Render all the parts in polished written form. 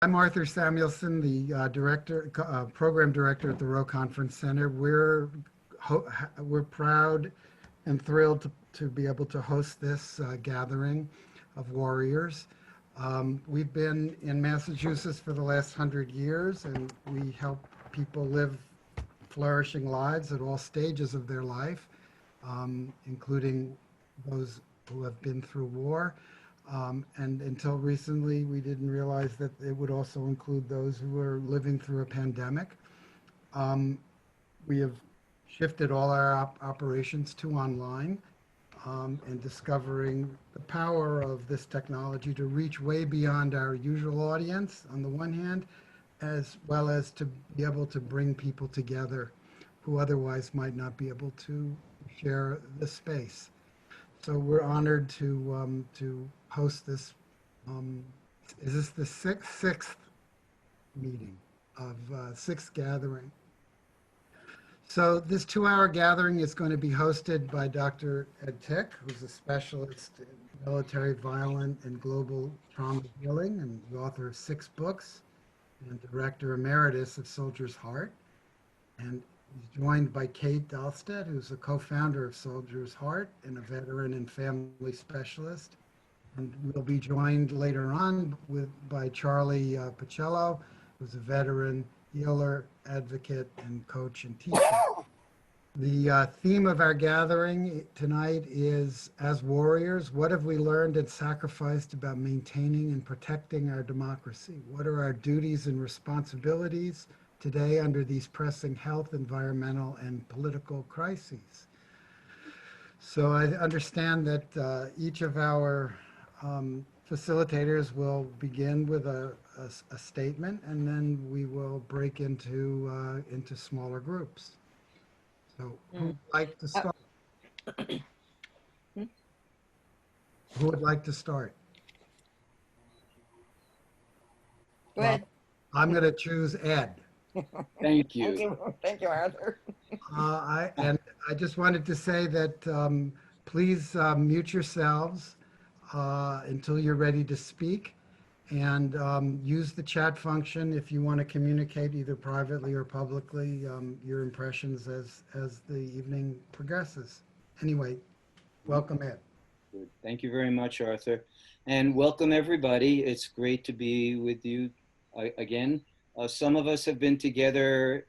I'm Arthur Samuelson, the program director at the Rowe Conference Center. We're proud and thrilled to be able to host this gathering of warriors. We've been in Massachusetts for the last 100 years, and we help people live flourishing lives at all stages of their life, including those who have been through war. And until recently, we didn't realize that it would also include those who are living through a pandemic. Um, we have shifted all our operations to online, and discovering the power of this technology to reach way beyond our usual audience on the one hand, as well as to be able to bring people together who otherwise might not be able to share the space. So we're honored to host this. Um, is this the sixth meeting of sixth gathering? So this 2-hour gathering is going to be hosted by Dr. Ed Tick, who's a specialist in military, violent, and global trauma healing, and the author of 6 books, and director emeritus of Soldier's Heart. And he's joined by Kate Dahlstedt, who's a co-founder of Soldier's Heart and a veteran and family specialist. And we'll be joined later on by Charlie Pacello, who's a veteran healer, advocate, and coach and teacher. The theme of our gathering tonight is, as warriors, what have we learned and sacrificed about maintaining and protecting our democracy? What are our duties and responsibilities today under these pressing health, environmental, and political crises? So I understand that each of our facilitators will begin with a statement, and then we will break into smaller groups. So who would like to start? Who would like to start? Go ahead. I'm going to choose Ed. Thank you. Thank you, Arthur. I just wanted to say that please mute yourselves until you're ready to speak, and use the chat function if you want to communicate either privately or publicly your impressions as the evening progresses. Anyway, welcome, Ed. Good. Thank you very much, Arthur. And welcome, everybody. It's great to be with you again. Some of us have been together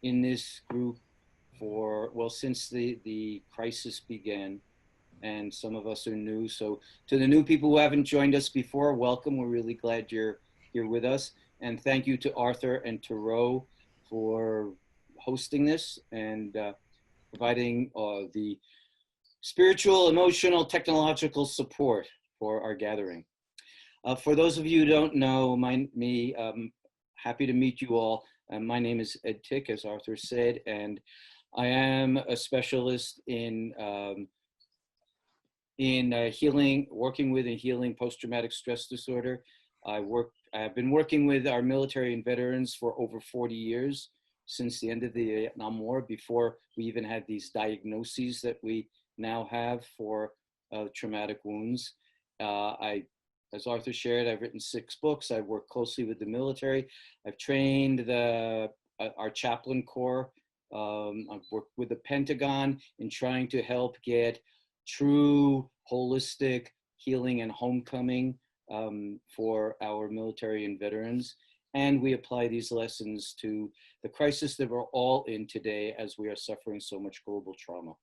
in this group since the crisis began, and some of us are new. So to the new people who haven't joined us before, welcome. We're really glad you're here with us. And thank you to Arthur and to Rowe for hosting this and providing the spiritual, emotional, technological support for our gathering. For those of you who don't know me, happy to meet you all. My name is Ed Tick, as Arthur said, and I am a specialist in healing, working with and healing post-traumatic stress disorder. I've been working with our military and veterans for over 40 years, since the end of the Vietnam War, before we even had these diagnoses that we now have for traumatic wounds. As Arthur shared, I've written 6 books. I've worked closely with the military. I've trained our chaplain corps. I've worked with the Pentagon in trying to help get true holistic healing and homecoming for our military and veterans. And we apply these lessons to the crisis that we're all in today as we are suffering so much global trauma.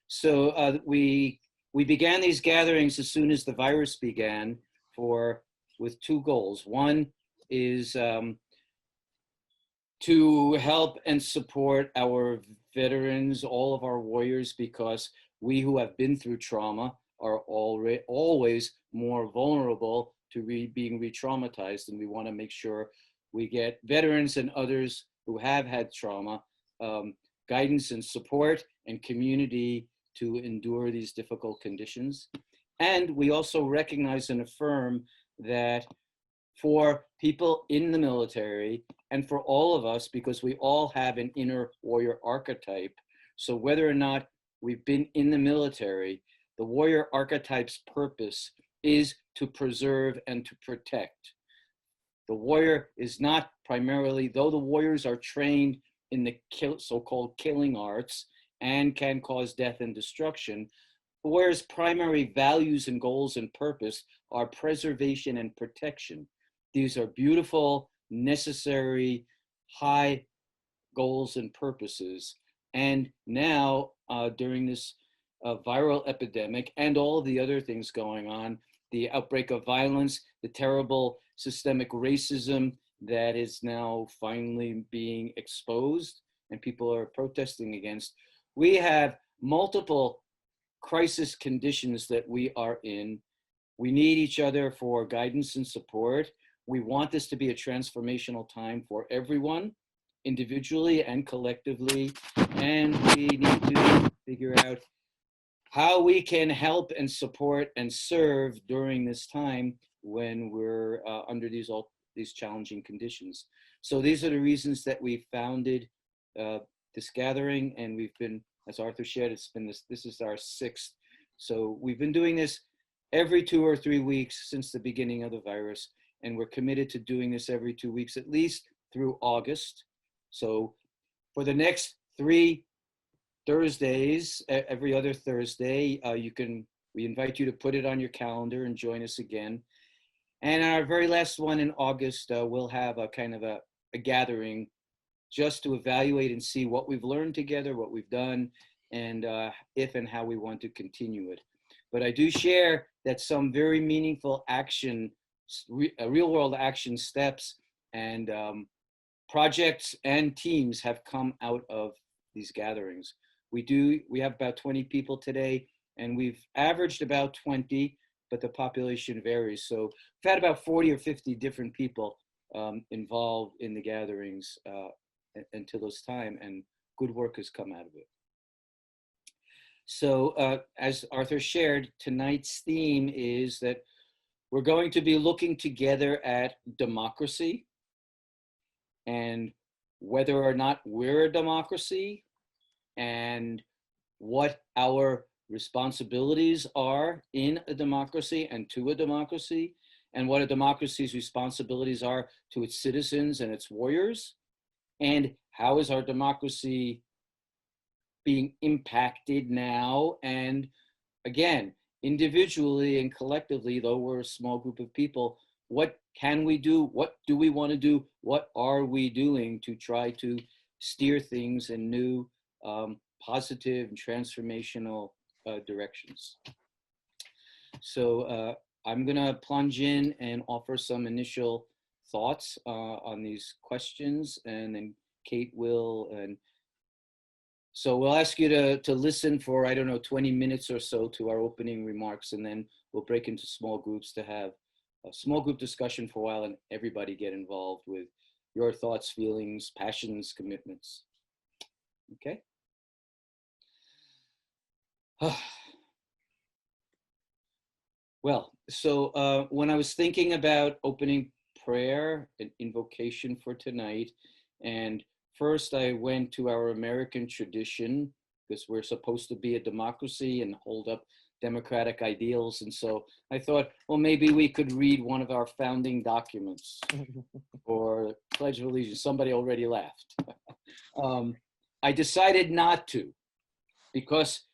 So we began these gatherings as soon as the virus began with 2 goals. One is to help and support our veterans, all of our warriors, because we who have been through trauma are always more vulnerable to being re-traumatized, and we want to make sure we get veterans and others who have had trauma guidance and support and community to endure these difficult conditions. And we also recognize and affirm that for people in the military and for all of us, because we all have an inner warrior archetype. So whether or not we've been in the military, the warrior archetype's purpose is to preserve and to protect. The warrior is not primarily, though the warriors are trained in the so-called killing arts and can cause death and destruction, the warrior's primary values and goals and purpose are preservation and protection. These are beautiful, necessary, high goals and purposes. And now, during this viral epidemic and all of the other things going on, the outbreak of violence, the terrible systemic racism that is now finally being exposed and people are protesting against, we have multiple crisis conditions that we are in. We need each other for guidance and support. We want this to be a transformational time for everyone, individually and collectively, and we need to figure out how we can help and support and serve during this time when we're under these challenging conditions. So these are the reasons that we founded this gathering, and we've been, as Arthur shared, this is our 6th. So we've been doing this every 2 or 3 weeks since the beginning of the virus, and we're committed to doing this every 2 weeks, at least through August. So for the next 3 Thursdays, every other Thursday, we invite you to put it on your calendar and join us again. And our very last one in August, we'll have a kind of a gathering just to evaluate and see what we've learned together, what we've done, and if and how we want to continue it. But I do share that some very meaningful action, real world action steps and projects and teams have come out of these gatherings. We have about 20 people today, and we've averaged about 20, but the population varies. So we've had about 40 or 50 different people involved in the gatherings until this time, and good work has come out of it. So as Arthur shared, tonight's theme is that we're going to be looking together at democracy and whether or not we're a democracy, and what our responsibilities are in a democracy and to a democracy, and what a democracy's responsibilities are to its citizens and its warriors, and how is our democracy being impacted now, and again, individually and collectively, though we're a small group of people, what can we do? What do we want to do? What are we doing to try to steer things in new, positive and transformational directions? So I'm going to plunge in and offer some initial thoughts on these questions, and then Kate will. And so we'll ask you to listen for, 20 minutes or so to our opening remarks, and then we'll break into small groups to have a small group discussion for a while, and everybody get involved with your thoughts, feelings, passions, commitments. Okay? Well, so when I was thinking about opening prayer and invocation for tonight, and first I went to our American tradition, because we're supposed to be a democracy and hold up democratic ideals. And so I thought, well, maybe we could read one of our founding documents or Pledge of Allegiance. Somebody already laughed. I decided not to, because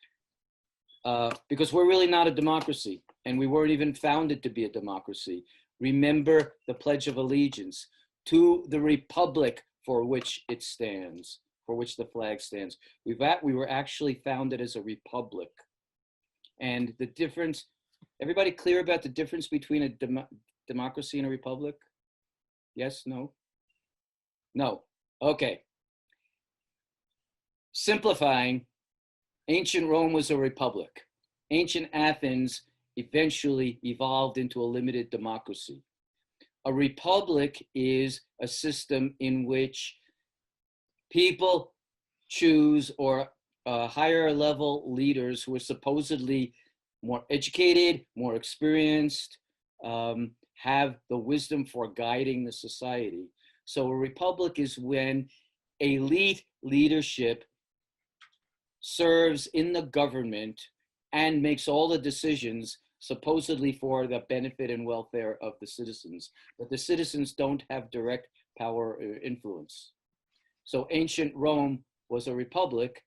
we're really not a democracy, and we weren't even founded to be a democracy. Remember the Pledge of Allegiance to the republic for which it stands, for which the flag stands. We were actually founded as a republic. And the difference, everybody clear about the difference between a democracy and a republic? Yes, no? No, okay. Simplifying, ancient Rome was a republic. Ancient Athens eventually evolved into a limited democracy. A republic is a system in which people choose or higher level leaders who are supposedly more educated, more experienced, have the wisdom for guiding the society. So a republic is when elite leadership serves in the government and makes all the decisions supposedly for the benefit and welfare of the citizens, but the citizens don't have direct power or influence. So ancient Rome was a republic,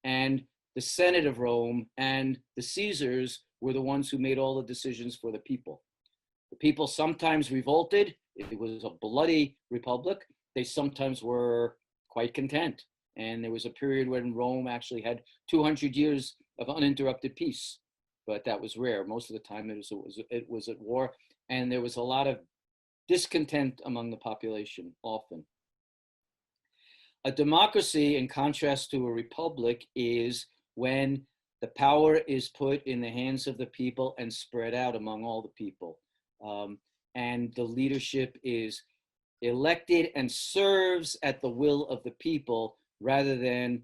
and the Senate of Rome and the Caesars were the ones who made all the decisions for the people. The people sometimes revolted. It was a bloody republic. They sometimes were quite content. And there was a period when Rome actually had 200 years of uninterrupted peace, but that was rare. Most of the time it was at war, and there was a lot of discontent among the population often. A democracy, in contrast to a republic, is when the power is put in the hands of the people and spread out among all the people. And the leadership is elected and serves at the will of the people rather than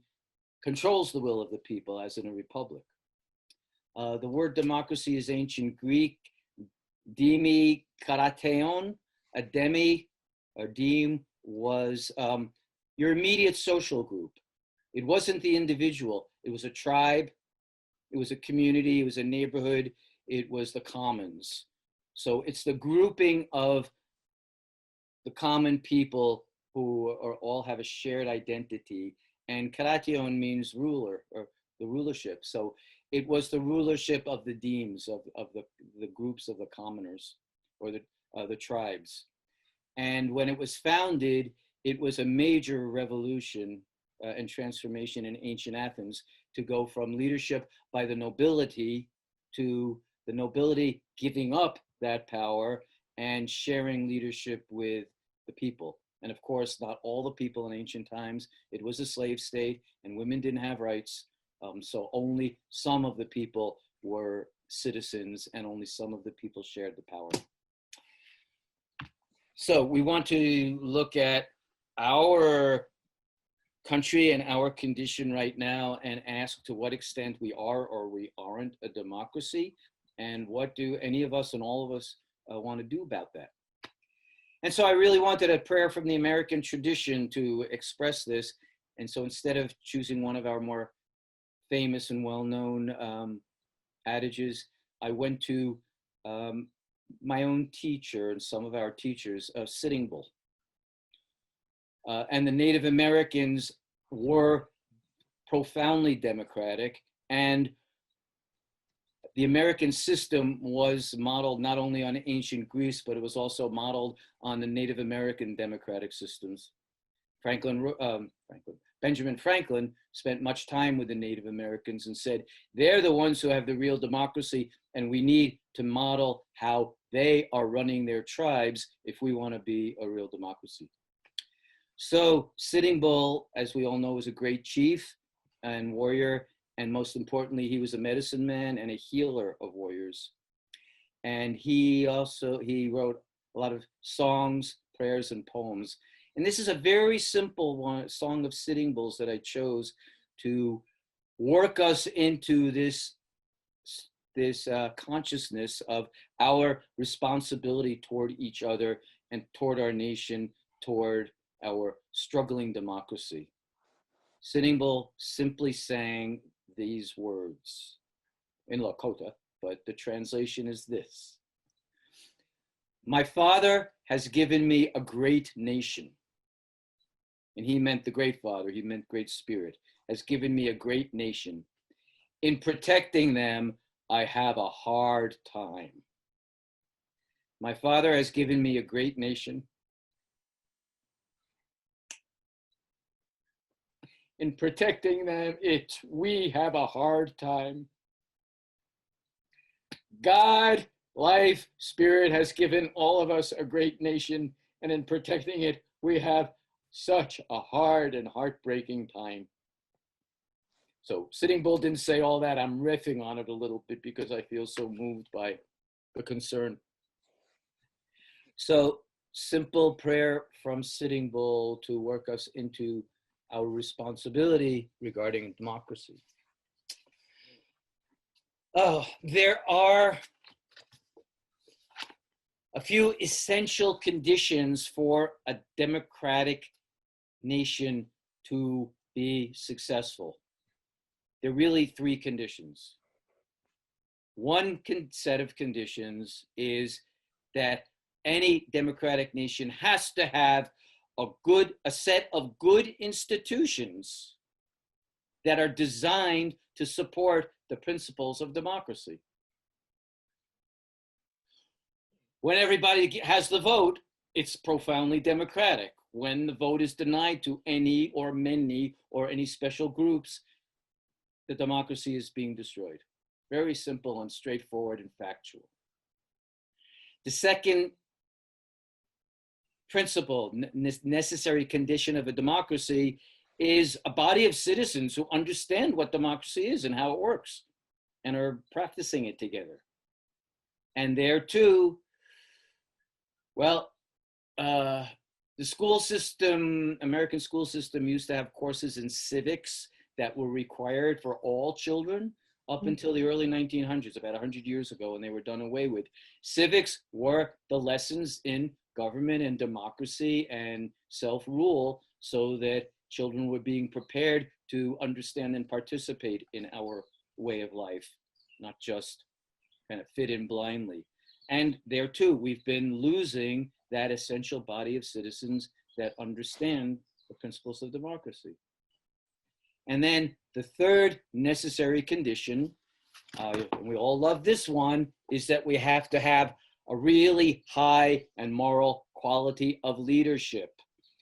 controls the will of the people, as in a republic. The word democracy is ancient Greek, demi karateon. A demi, or deme, was your immediate social group. It wasn't the individual. It was a tribe. It was a community. It was a neighborhood. It was the commons. So it's the grouping of the common people who are all have a shared identity. And karateon means ruler, or the rulership. So it was the rulership of the demes, of the groups of the commoners, or the tribes. And when it was founded, it was a major revolution and transformation in ancient Athens to go from leadership by the nobility to the nobility giving up that power and sharing leadership with the people. And of course, not all the people in ancient times. It was a slave state and women didn't have rights. So only some of the people were citizens and only some of the people shared the power. So we want to look at our country and our condition right now and ask to what extent we are or we aren't a democracy, and what do any of us and all of us want to do about that. And so I really wanted a prayer from the American tradition to express this. And so instead of choosing one of our more famous and well-known adages, I went to my own teacher and some of our teachers, Sitting Bull. And the Native Americans were profoundly democratic, and the American system was modeled not only on ancient Greece, but it was also modeled on the Native American democratic systems. Benjamin Franklin spent much time with the Native Americans and said, they're the ones who have the real democracy, and we need to model how they are running their tribes if we want to be a real democracy. So Sitting Bull, as we all know, was a great chief and warrior, and most importantly, he was a medicine man and a healer of warriors. And he wrote a lot of songs, prayers, and poems. And this is a very simple one, Song of Sitting Bulls, that I chose to work us into this consciousness of our responsibility toward each other and toward our nation, toward our struggling democracy. Sitting Bull simply sang these words in Lakota, but the translation is this: my father has given me a great nation. And he meant the great father, he meant great spirit, has given me a great nation. In protecting them, I have a hard time. My father has given me a great nation. In protecting them, we have a hard time. God, life, spirit has given all of us a great nation, and in protecting it, we have such a hard and heartbreaking time. So Sitting Bull didn't say all that. I'm riffing on it a little bit because I feel so moved by the concern. So simple prayer from Sitting Bull to work us into our responsibility regarding democracy. Oh, there are a few essential conditions for a democratic nation to be successful. There are really three conditions. one set of conditions is that any democratic nation has to have a set of good institutions that are designed to support the principles of democracy. When everybody has the vote, it's profoundly democratic. When the vote is denied to any or many or any special groups, the democracy is being destroyed. Very simple and straightforward and factual. The second principle, necessary condition of a democracy, is a body of citizens who understand what democracy is and how it works and are practicing it together. And there too, well, the school system, American school system used to have courses in civics that were required for all children up until the early 1900s, about 100 years ago, and they were done away with. Civics were the lessons in government and democracy and self-rule so that children were being prepared to understand and participate in our way of life, not just kind of fit in blindly. And there too, we've been losing that essential body of citizens that understand the principles of democracy. And then the third necessary condition, and we all love this one, is that we have to have a really high and moral quality of leadership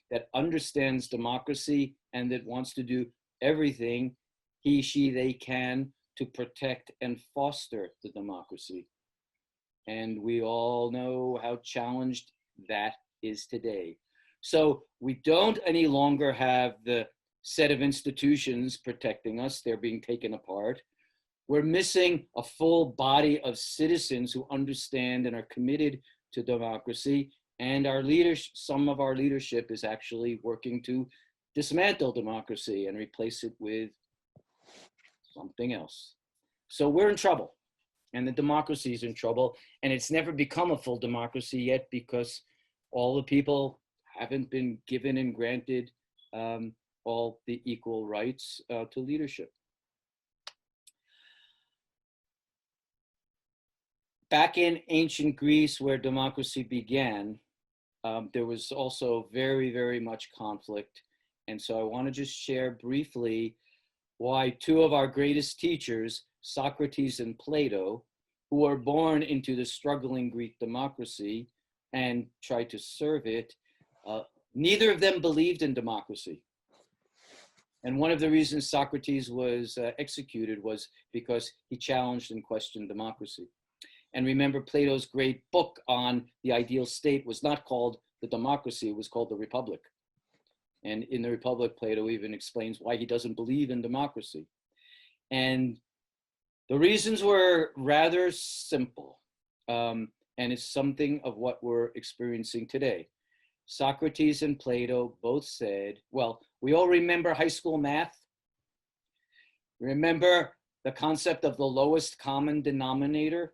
that understands democracy and that wants to do everything he, she, they can to protect and foster the democracy. And we all know how challenged that is today. So we don't any longer have the set of institutions protecting us. They're being taken apart. We're missing a full body of citizens who understand and are committed to democracy. And our leaders, some of our leadership is actually working to dismantle democracy and replace it with something else. So we're in trouble, and the democracy is in trouble, and it's never become a full democracy yet because all the people haven't been given and granted all the equal rights to leadership. Back in ancient Greece, where democracy began, there was also very, very much conflict. And so I want to just share briefly why two of our greatest teachers, Socrates and Plato, who were born into the struggling Greek democracy and tried to serve it, neither of them believed in democracy. And one of the reasons Socrates was executed was because he challenged and questioned democracy. And remember, Plato's great book on the ideal state was not called The Democracy, it was called The Republic. And in The Republic, Plato even explains why he doesn't believe in democracy. And the reasons were rather simple. And it's something of what we're experiencing today. Socrates and Plato both said, well, we all remember high school math. Remember the concept of the lowest common denominator?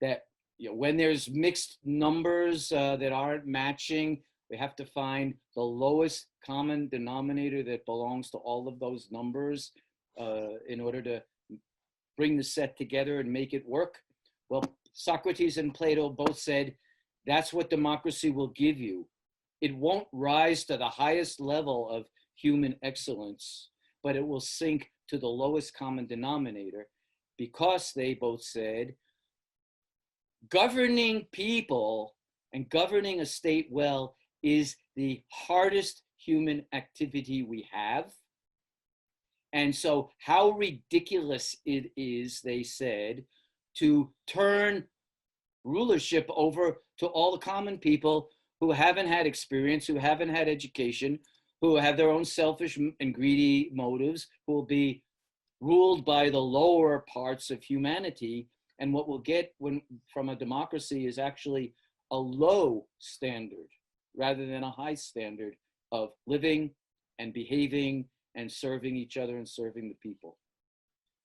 That when there's mixed numbers that aren't matching, we have to find the lowest common denominator that belongs to all of those numbers in order to bring the set together and make it work. Well, Socrates and Plato both said, that's what democracy will give you. It won't rise to the highest level of human excellence, but it will sink to the lowest common denominator because they both said, governing people and governing a state well is the hardest human activity we have. And so how ridiculous it is, they said, to turn rulership over to all the common people who haven't had experience, who haven't had education, who have their own selfish and greedy motives, who will be ruled by the lower parts of humanity. And what we'll get from a democracy is actually a low standard rather than a high standard of living and behaving and serving each other and serving the people.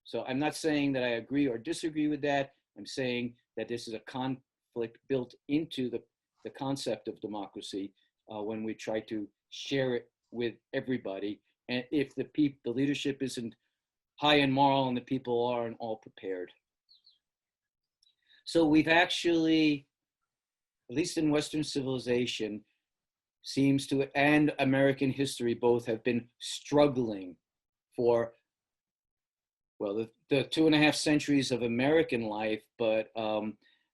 So I'm not saying that I agree or disagree with that. I'm saying that this is a conflict built into the concept of democracy when we try to share it with everybody. And if the leadership isn't high and moral and the people aren't all prepared. So we've actually, at least in Western civilization, seems to, and American history both have been struggling for, well, the 2.5 centuries of American life, but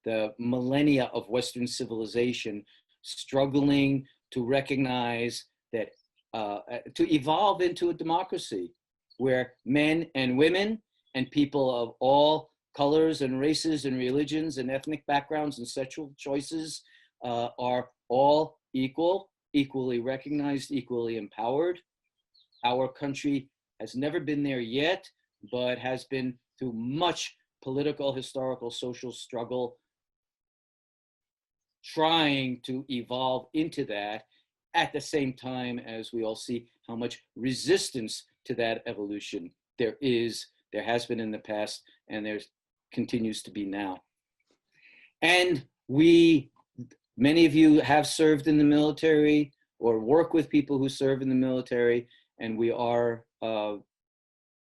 the millennia of Western civilization, struggling to recognize that, to evolve into a democracy where men and women and people of all colors and races and religions and ethnic backgrounds and sexual choices are all equal, equally recognized, equally empowered. Our country has never been there yet, but has been through much political, historical, social struggle, trying to evolve into that at the same time as we all see how much resistance to that evolution there has been in the past, and there continues to be now. And many of you have served in the military or work with people who serve in the military, and we are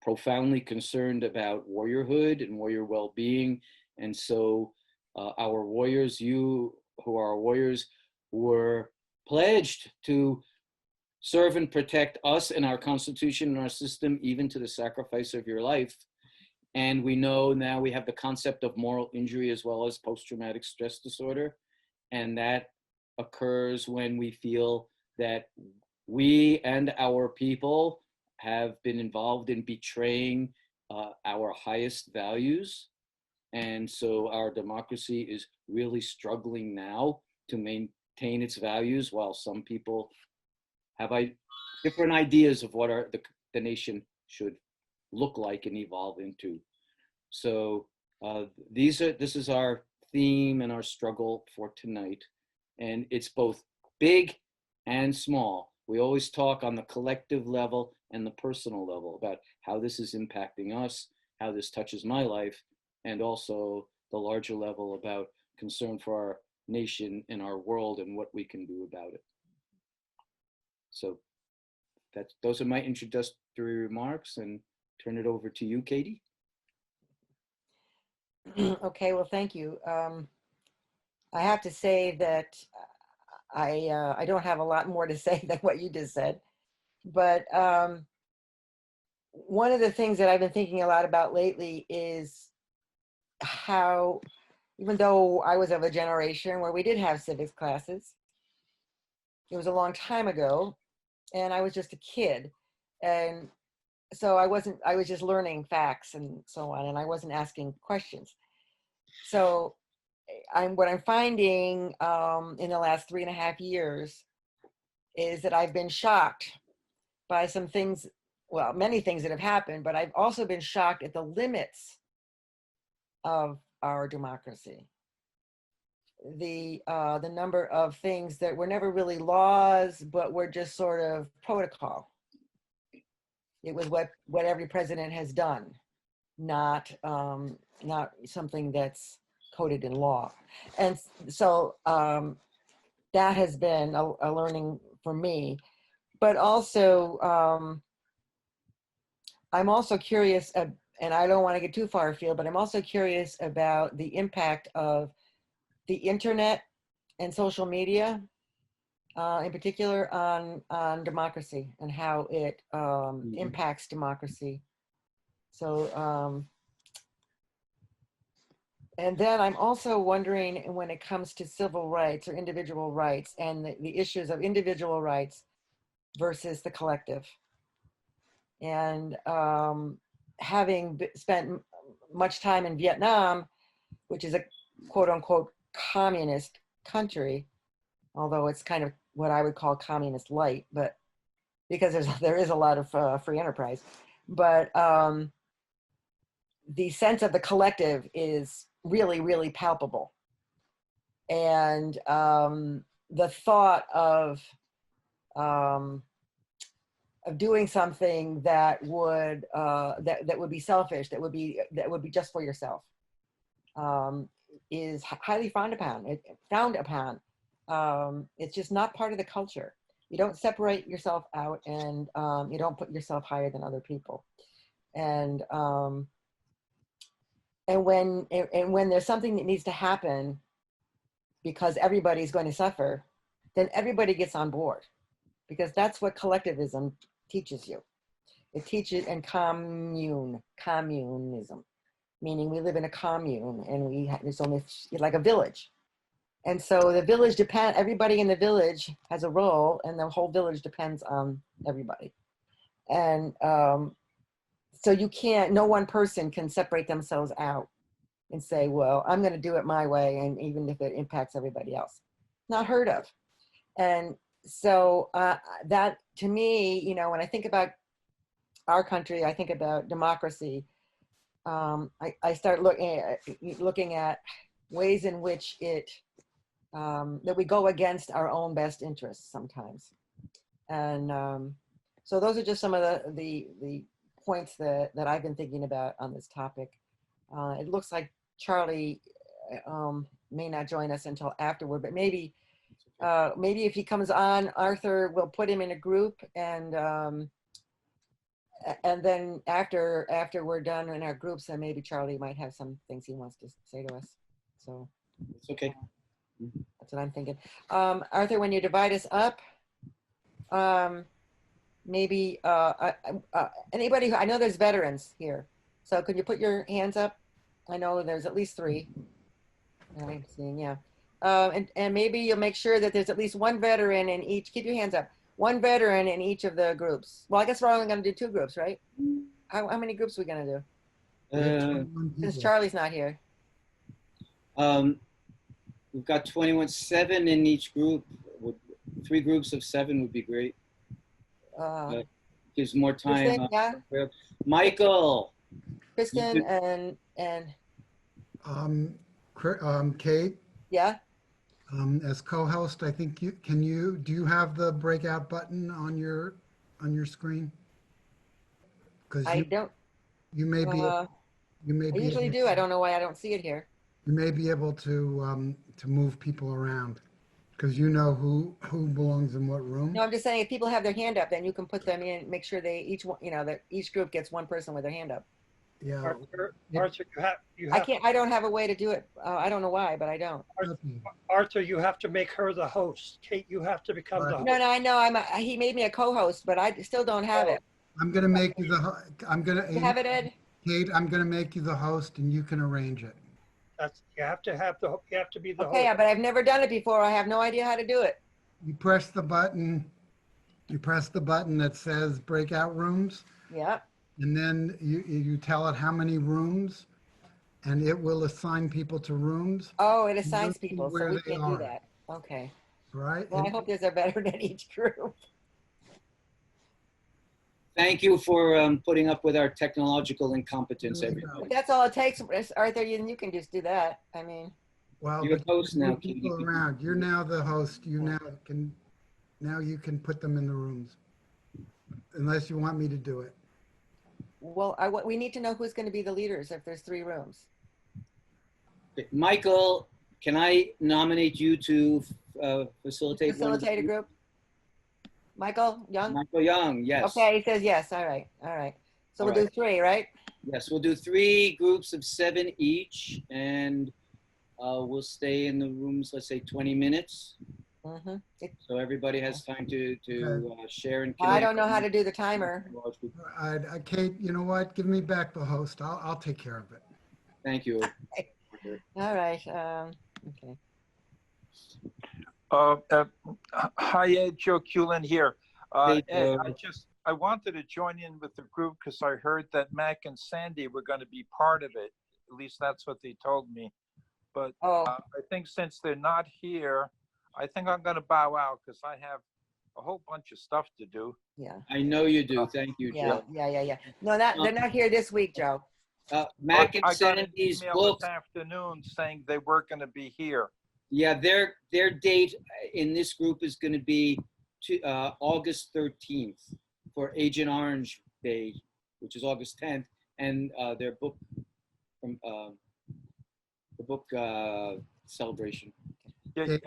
profoundly concerned about warriorhood and warrior well-being. And so our warriors, you who are warriors, were pledged to serve and protect us and our Constitution and our system, even to the sacrifice of your life. And we know now we have the concept of moral injury as well as post-traumatic stress disorder. And that occurs when we feel that we and our people have been involved in betraying our highest values. And so our democracy is really struggling now to maintain its values, while some people have different ideas of what the nation should look like and evolve into. So this is our theme and our struggle for tonight. And it's both big and small. We always talk on the collective level and the personal level about how this is impacting us, how this touches my life, and also the larger level about concern for our nation and our world and what we can do about it. So those are my introductory remarks, and turn it over to you, Katie. Okay, well, thank you. I have to say that I don't have a lot more to say than what you just said, but one of the things that I've been thinking a lot about lately is how, even though I was of a generation where we did have civics classes, it was a long time ago, and I was just a kid, and so I was just learning facts and so on, and I wasn't asking questions. So what I'm finding in the last 3.5 years is that I've been shocked by some things, well, many things that have happened, but I've also been shocked at the limits of our democracy. The number of things that were never really laws, but were just sort of protocol. It was what every president has done, not something that's coded in law. And so that has been a learning for me. But also, I'm also curious, and I don't want to get too far afield, but I'm also curious about the impact of the internet and social media, in particular on democracy and how it impacts democracy. So, and then I'm also wondering, when it comes to civil rights or individual rights and the issues of individual rights versus the collective. And having spent much time in Vietnam, which is a quote unquote communist country, although it's kind of what I would call communist light, but because there is a lot of free enterprise, but the sense of the collective is really, really palpable. And the thought of doing something that would be selfish, that would be just for yourself, is highly frowned upon. It's just not part of the culture. You don't separate yourself out, and you don't put yourself higher than other people. And when there's something that needs to happen because everybody's going to suffer, then everybody gets on board, because that's what collectivism teaches you. It teaches, and communism, meaning we live in a commune, and there's only like a village. And so the village everybody in the village has a role, and the whole village depends on everybody. And so no one person can separate themselves out and say, well, I'm going to do it my way, and even if it impacts everybody else. Not heard of. And so that, to me, when I think about our country, I think about democracy. I start looking at ways in which that we go against our own best interests sometimes. And so those are just some of the points that I've been thinking about on this topic. It looks like Charlie may not join us until afterward, but maybe if he comes on, Arthur will put him in a group, and then after we're done in our groups, then maybe Charlie might have some things he wants to say to us. So It's okay. that's what I'm thinking. Arthur, when you divide us up, maybe anybody who, I know there's veterans here, so could you put your hands up? I know there's at least 3. I'm seeing, yeah. And maybe you'll make sure that there's at least one veteran in each. Keep your hands up. One veteran in each of the groups. Well, I guess we're only going to do 2 groups, right? How many groups are we going to do? We have 21 Since people. Charlie's not here. We've got 21, 7 in each group. 3 groups of 7 would be great. Gives more time. Kristen, yeah. Michael. Kristen and Kate, yeah. as co-host, I think do you have the breakout button on your screen? Because I don't. you may be I usually do. I don't know why I don't see it here. You may be able to move people around, because you know who belongs in what room. No, I'm just saying, if people have their hand up, then you can put them in. Make sure they that each group gets one person with their hand up. Yeah. Arthur, you have. I don't have a way to do it. I don't know why, but I don't. Arthur, you have to make her the host. Kate, you have to become the host. No, I know. He made me a co-host, but I still don't have it. I'm gonna make you You have it, Ed? Kate, I'm gonna make you the host, and you can arrange it. You have to be the Okay, host. but I've never done it before. I have no idea how to do it. You press the button. You press the button that says breakout rooms, Yeah. and then you tell it how many rooms, and it will assign people to rooms. Oh, it assigns see people, so where we they can't do are. that. Okay. Right? Well, I hope there's a veteran in each group. Thank you for putting up with our technological incompetence, There you everybody. That's all it takes, Arthur. You can just do that. I mean, Well, You're but the host you now, move Kate. people around. You're now the host. You now you can put them in the rooms, unless you want me to do it. well, we need to know who's going to be the leaders if there's 3 rooms. Michael, can I nominate you to facilitate one of the Facilitate a group. Michael Young? Michael Young, yes. Okay, he says yes. All right. So All we'll do 3, right? Yes, we'll do 3 groups of 7 each, and we'll stay in the rooms, let's say 20 minutes. Mm-hmm. So everybody has time to share and connect. I don't know how to do the timer. Kate, you know what? Give me back the host. I'll take care of it. Thank you. All right. Okay. Hi, Ed, Joe Cullen here. Hey, Ed, Joe. I wanted to join in with the group because I heard that Mac and Sandy were going to be part of it. At least that's what they told me. But I think since they're not here, I think I'm going to bow out because I have a whole bunch of stuff to do. Yeah. I know you do. Thank you, Yeah. Joe. Yeah. No, they're not here this week, Joe. Mac and I got an Sandy's email book. this afternoon saying they were going to be here. Yeah, their date in this group is going to be August 13th for Agent Orange Day, which is August 10th, and their book from the book celebration. Yeah,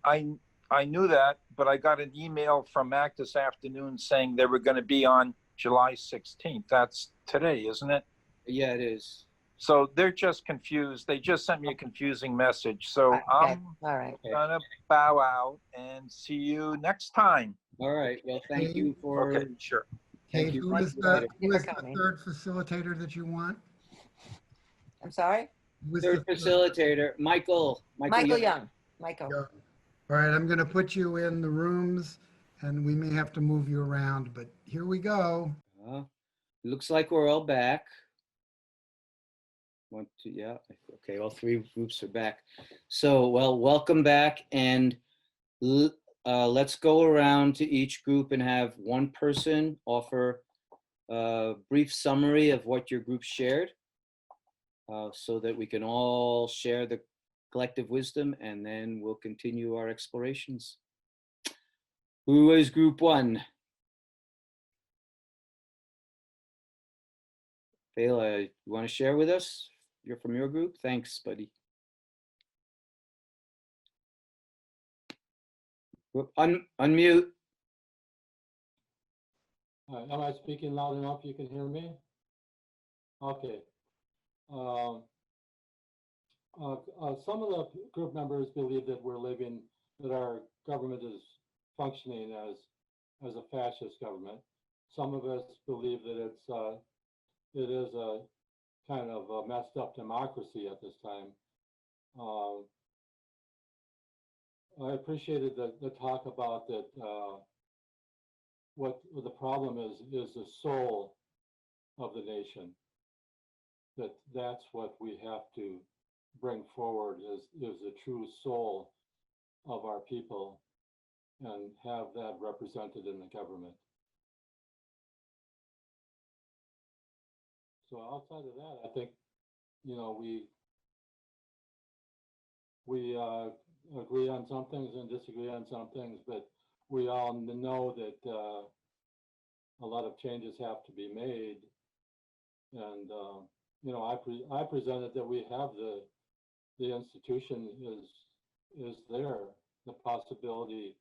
I knew that, but I got an email from Mac this afternoon saying they were going to be on July 16th. That's today, isn't it? Yeah, it is. So they're just confused. They just sent me a confusing message. So Okay, I'm all right. Okay. gonna bow out and see you next time. All right. Well, thank you for. Okay, sure. Thank Kate, you. who is Facilitator. who is the coming. third facilitator that you want? I'm sorry? Who is Third the facilitator, Michael. Michael Young. Michael. Yeah. All right, I'm going to put you in the rooms, and we may have to move you around, but here we go. Looks like we're all back. One, two, yeah. Okay, all three groups are back. So, well, welcome back, and let's go around to each group and have one person offer a brief summary of what your group shared, so that we can all share the collective wisdom, and then we'll continue our explorations. Who is group one? Bela, you want to share with us? You're from your group? Thanks, buddy. Unmute. Am I speaking loud enough you can hear me? Okay. Some of the group members believe that that our government is functioning as a fascist government. Some of us believe that it is a kind of a messed up democracy at this time. I appreciated the talk about that. What the problem is the soul of the nation. That's what we have to bring forward is the true soul of our people and have that represented in the government. So outside of that, I think, you know, we agree on some things and disagree on some things, but we all know that a lot of changes have to be made. And, you know, I presented that we have the institution is there, the possibility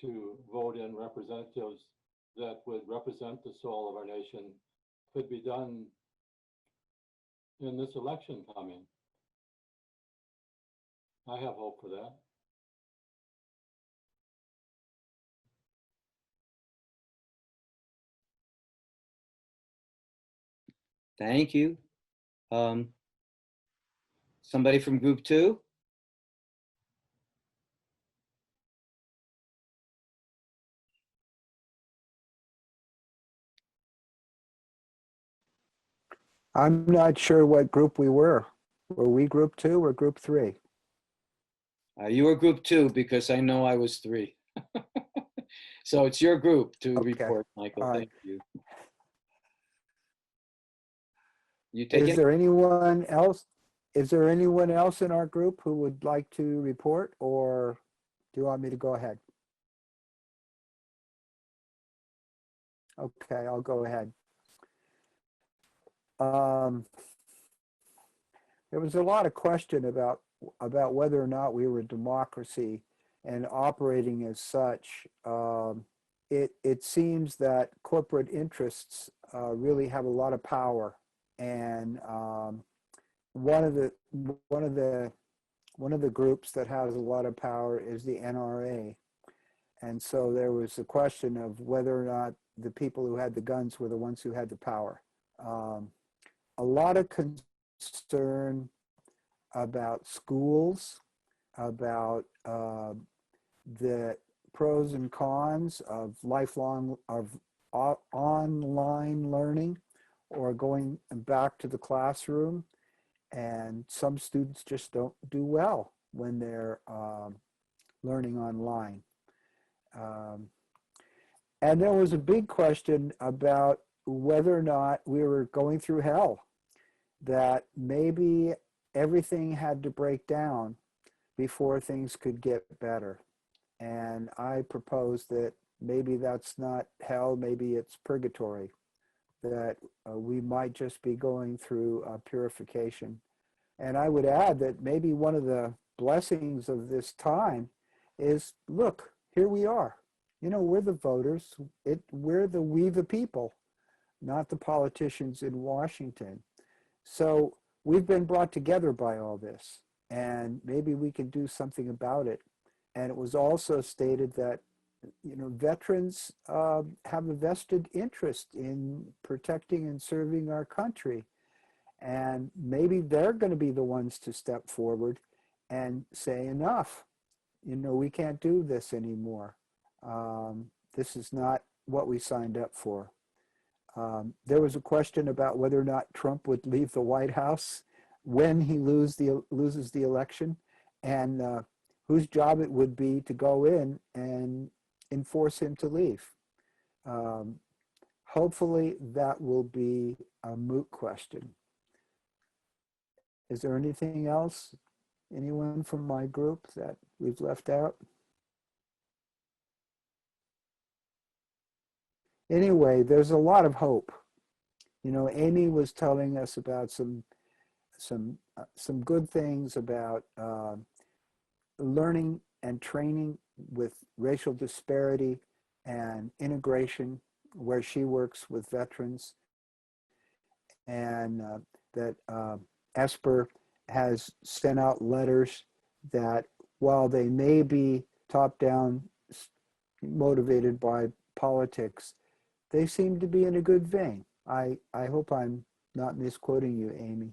to vote in representatives that would represent the soul of our nation could be done in this election coming. I have hope for that. Thank you. Somebody from group two? I'm not sure what group we were. Were we group 2 or group 3? You were group two because I know I was 3. So it's your group to Okay. report, Michael. All right. Thank you. You take Is it? there anyone else? Is there anyone else in our group who would like to report, or do you want me to go ahead? Okay, I'll go ahead. There was a lot of question about whether or not we were a democracy and operating as such. It seems that corporate interests really have a lot of power, and one of the groups that has a lot of power is the NRA. And so there was a question of whether or not the people who had the guns were the ones who had the power. A lot of concern about schools, about the pros and cons of online learning or going back to the classroom. And some students just don't do well when they're learning online. And there was a big question about whether or not we were going through hell, that maybe everything had to break down before things could get better. And I propose that maybe that's not hell, maybe it's purgatory, that we might just be going through purification. And I would add that maybe one of the blessings of this time is, look, here we are. You know, we're the voters. We the people. not the politicians in Washington. So we've been brought together by all this, and maybe we can do something about it. And it was also stated that, you know, veterans have a vested interest in protecting and serving our country. And maybe they're going to be the ones to step forward and say, enough, you know, we can't do this anymore. This is not what we signed up for. There was a question about whether or not Trump would leave the White House when he loses the election, and whose job it would be to go in and enforce him to leave. Hopefully that will be a moot question. Is there anything else? Anyone from my group that we've left out? Anyway, there's a lot of hope. You know, Amy was telling us about some good things about learning and training with racial disparity and integration, where she works with veterans, and that Esper has sent out letters that, while they may be top-down motivated by politics, they seem to be in a good vein. I hope I'm not misquoting you, Amy.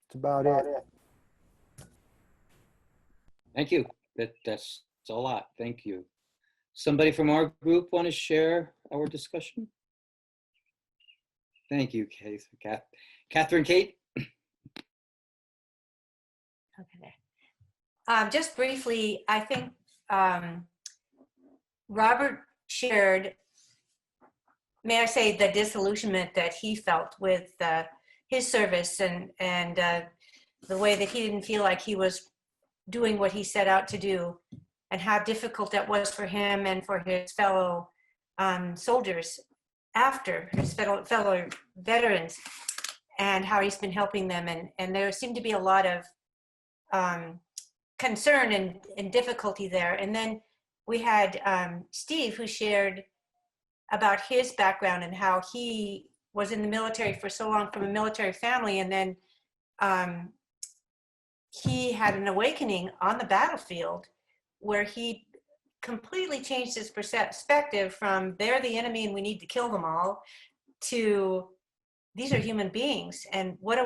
That's about it. Thank you. That's a lot. Thank you. Somebody from our group want to share our discussion? Thank you, Kate. Catherine, Kate? Okay. Just briefly, I think Robert shared, may I say, the disillusionment that he felt with his service, and the way that he didn't feel like he was doing what he set out to do, and how difficult that was for him and for his fellow soldiers after, his fellow veterans, and how he's been helping them. And there seemed to be a lot of concern and difficulty there. And then we had Steve, who shared about his background and how he was in the military for so long, from a military family, and then he had an awakening on the battlefield where he completely changed his perspective from they're the enemy and we need to kill them all, to these are human beings, and what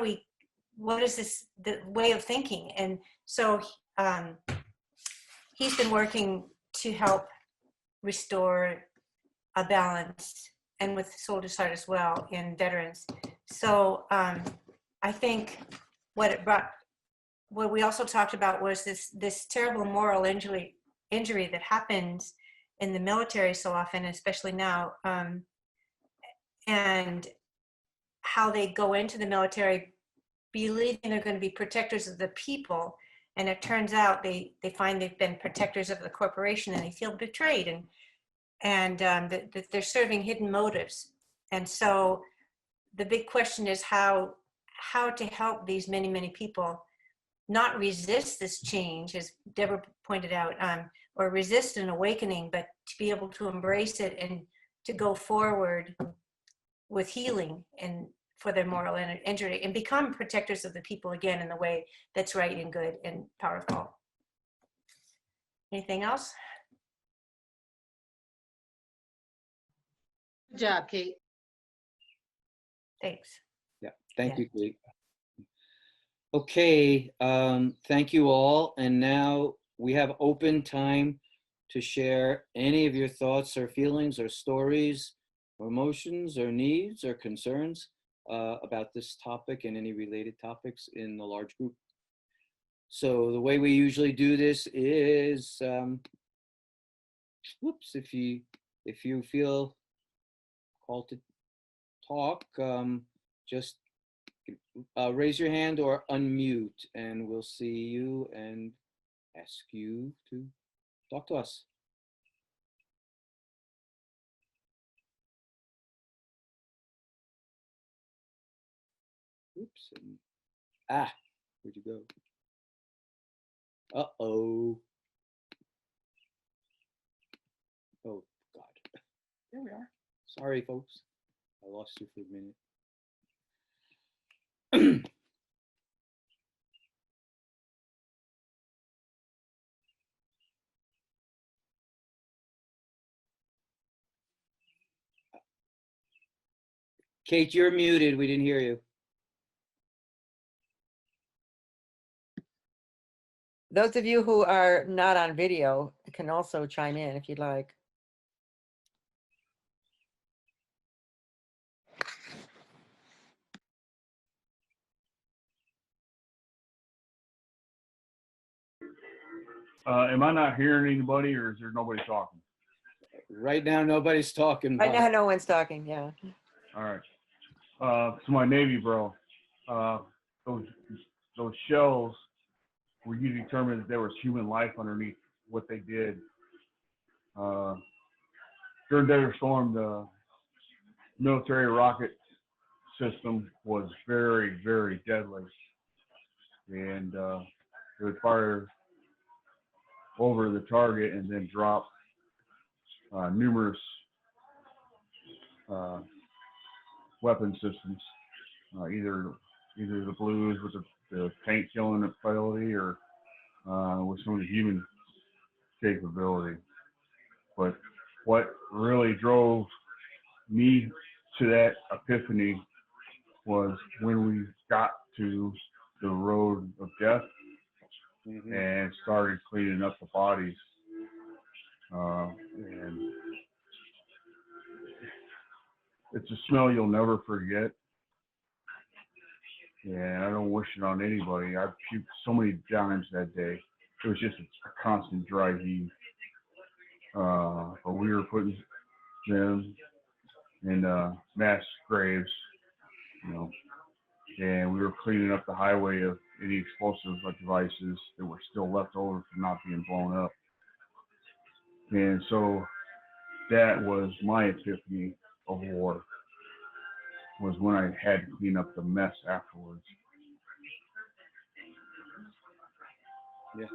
is this the way of thinking. And so he's been working to help restore a balance, and with Soldier's Heart as well, in veterans. So I think what we also talked about was this terrible moral injury that happens in the military so often, especially now, and how they go into the military believing they're going to be protectors of the people, and it turns out they find they've been protectors of the corporation, and they feel betrayed, and that they're serving hidden motives. And so the big question is how to help these many people not resist this change, as Deborah pointed out, or resist an awakening, but to be able to embrace it and to go forward with healing and for their moral injury, and become protectors of the people again in the way that's right and good and powerful. Anything else? Good job, Kate. Thanks. Yeah, thank you, Kate. Okay, thank you all. And now we have open time to share any of your thoughts or feelings or stories or emotions or needs or concerns about this topic and any related topics in the large group. So the way we usually do this is, if you feel called to talk, just raise your hand or unmute, and we'll see you and ask you to talk to us. Oops. Where'd you go? Uh-oh. There we are. Sorry, folks. I lost you for a minute. Kate, you're muted. We didn't hear you. Those of you who are not on video can also chime in if you'd like. Am I not hearing anybody, or is there nobody talking? Right now, nobody's talking. Right Bob. now, no one's talking, yeah. All right. To my Navy bro, those shells, where you determined that there was human life underneath what they did. During Desert Storm, the military rocket system was very, very deadly, and it would fire over the target and then drop numerous weapon systems, either the blues with the tank killing ability, or with some of the human capability. But what really drove me to that epiphany was when we got to the road of death and started cleaning up the bodies. And it's a smell you'll never forget. And I don't wish it on anybody. I've puked so many times that day. It was just a constant dry heave. But we were putting them in mass graves, you know, and we were cleaning up the highway of any explosive devices that were still left over from not being blown up. And so that was my epiphany of war, was when I had to clean up the mess afterwards. Yeah.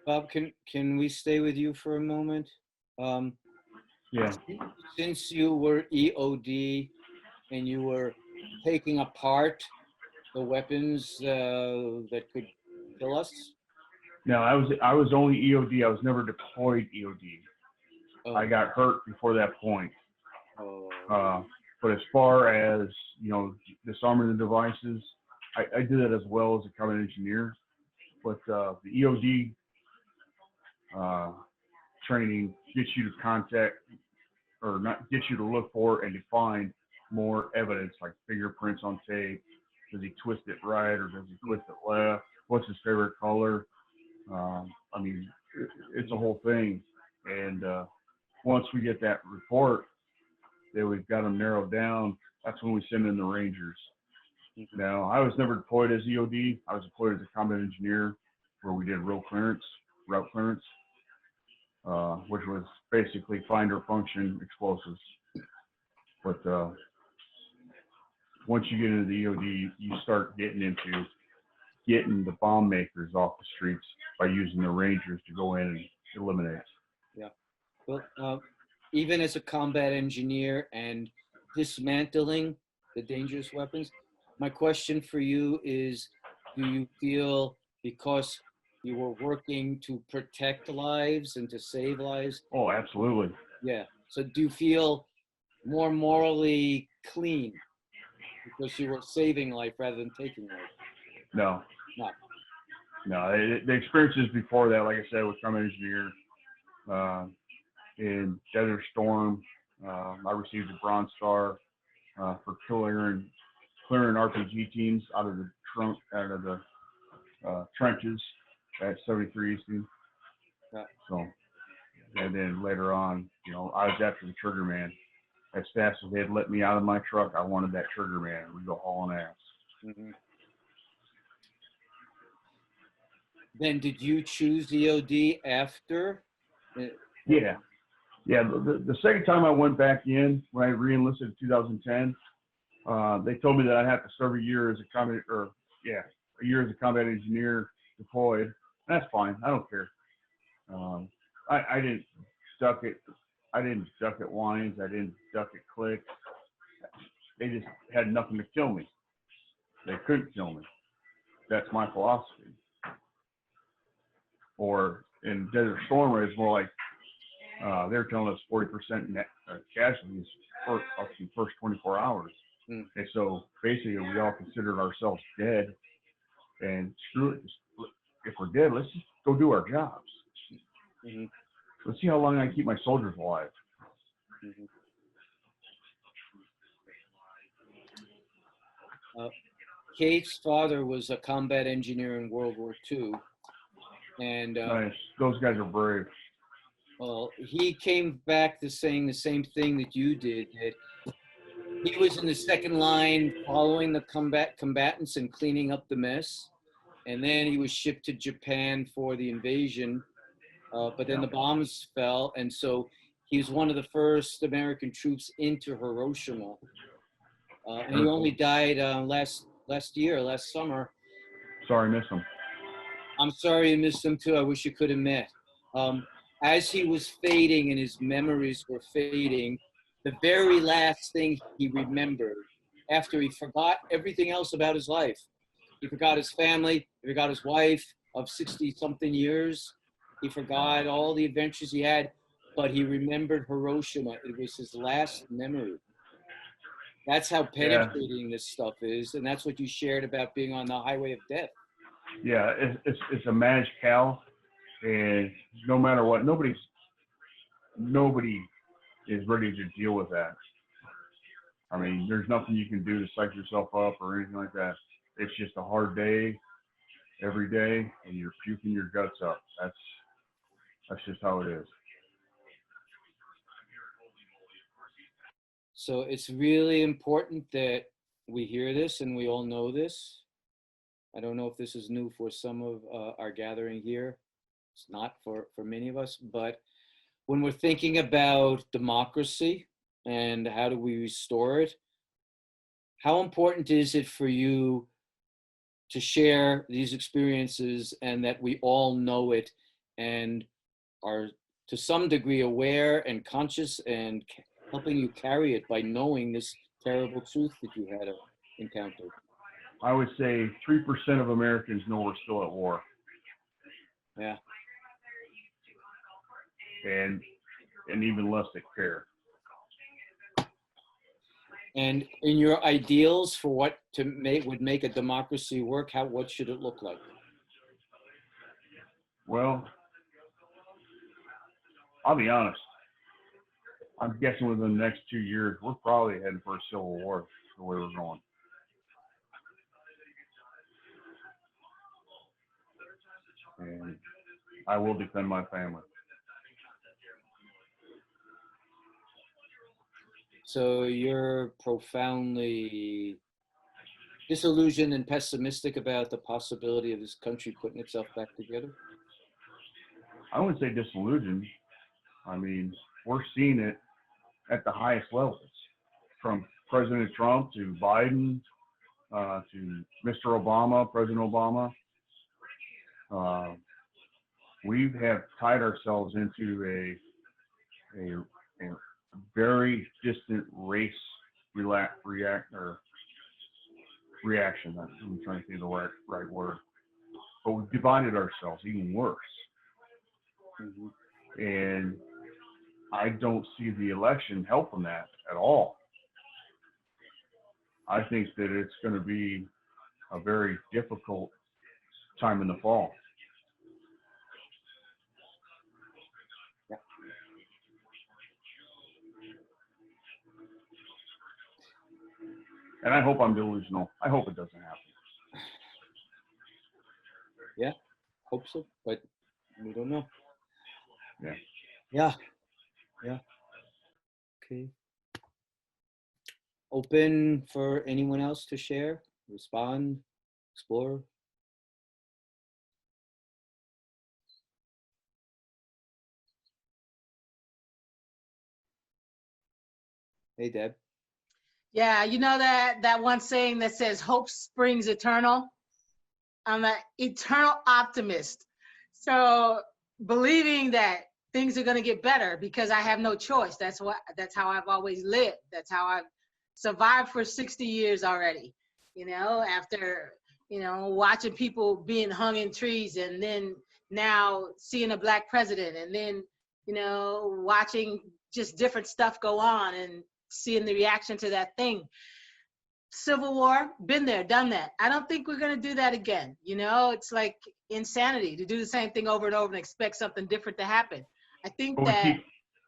Bob, can we stay with you for a moment? Yeah. Since you were EOD and you were taking apart the weapons that could kill us? No, I was only EOD. I was never deployed EOD. Oh. I got hurt before that point. Oh. But as far as, you know, disarming the devices, I did that as well as a combat engineer. But the EOD training gets you to contact, or not, gets you to look for and to find more evidence, like fingerprints on tape. Does he twist it right, or does he twist it left? What's his favorite color? I mean, it's a whole thing. And once we get that report that we've got them narrowed down, that's when we send in the Rangers. Now, I was never deployed as EOD. I was deployed as a combat engineer, where we did route clearance, which was basically find or function explosives. But once you get into the EOD, you start getting into getting the bomb makers off the streets by using the Rangers to go in and eliminate. Yeah. Well, even as a combat engineer and dismantling the dangerous weapons, my question for you is, do you feel, because you were working to protect lives and to save lives? Oh, absolutely. Yeah. So do you feel more morally clean because you were saving life rather than taking life? No. No. No, the experiences before that, like I said, with combat engineer, in Desert Storm, I received a Bronze Star for clearing RPG teams out of the trenches at 73 Easton. Yeah. So, and then later on, you know, I was after the trigger man. As fast as they'd let me out of my truck, I wanted that trigger man. We go hauling ass. Mm-hmm. Then did you choose EOD after? Yeah. Yeah, the second time I went back in, when I re-enlisted in 2010, they told me that I'd have to serve a year as a combat engineer deployed. That's fine. I don't care. I didn't duck it. I didn't duck at wines. I didn't duck at clicks. They just had nothing to kill me. They couldn't kill me. That's my philosophy. Or in Desert Storm, it's more like they're telling us 40% net casualties up to the first 24 hours. Mm. And so basically, we all considered ourselves dead. And screw it. If we're dead, let's just go do our jobs. Mm-hmm. Let's see how long I can keep my soldiers alive. Mm-hmm. Kate's father was a combat engineer in World War II. And Nice. Those guys are brave. well, he came back to saying the same thing that you did, that he was in the second line following the combatants and cleaning up the mess. And then he was shipped to Japan for the invasion. But then the bombs fell. And so he was one of the first American troops into Hiroshima. And he only died last summer. Sorry, I missed them. I'm sorry you missed him too. I wish you could have met. As he was fading and his memories were fading, the very last thing he remembered, after he forgot everything else about his life, he forgot his family, he forgot his wife of 60-something years, he forgot all the adventures he had, but he remembered Hiroshima. It was his last memory. That's how penetrating this stuff is, and that's what you shared about being on the highway of death. Yeah, it's a managed cow, and no matter what, nobody is ready to deal with that. I mean, there's nothing you can do to psych yourself up or anything like that. It's just a hard day every day, and you're puking your guts up. That's just how it is. So it's really important that we hear this and we all know this. I don't know if this is new for some of our gathering here. It's not for many of us, but when we're thinking about democracy and how do we restore it, how important is it for you to share these experiences and that we all know it and are to some degree aware and conscious and helping you carry it by knowing this terrible truth that you had encountered? I would say 3% of Americans know we're still at war. Yeah. And even less that care. And in your ideals for what would make a democracy work, what should it look like? Well, I'll be honest. I'm guessing within the next 2 years, we're probably heading for a civil war the way we're going. And I will defend my family. So you're profoundly disillusioned and pessimistic about the possibility of this country putting itself back together? I wouldn't say disillusioned. I mean, we're seeing it at the highest levels, from President Trump to Biden to Mr. Obama, President Obama. We have tied ourselves into a very distant race reaction. I'm trying to think of the right word. But we've divided ourselves even worse. Mm-hmm. And I don't see the election helping that at all. I think that it's going to be a very difficult time in the fall. Yeah. And I hope I'm delusional. I hope it doesn't happen. Yeah, hope so, but we don't know. Yeah. Yeah. Yeah. Okay. Open for anyone else to share, respond, explore. Hey, Deb. Yeah, you know that one saying that says hope springs eternal? I'm an eternal optimist. So believing that things are going to get better because I have no choice. That's how I've always lived. That's how I've survived for 60 years already, after, watching people being hung in trees, and then now seeing a Black president, and then, watching just different stuff go on and seeing the reaction to that thing. Civil War, been there, done that. I don't think we're going to do that again. It's like insanity to do the same thing over and over and expect something different to happen. I think But that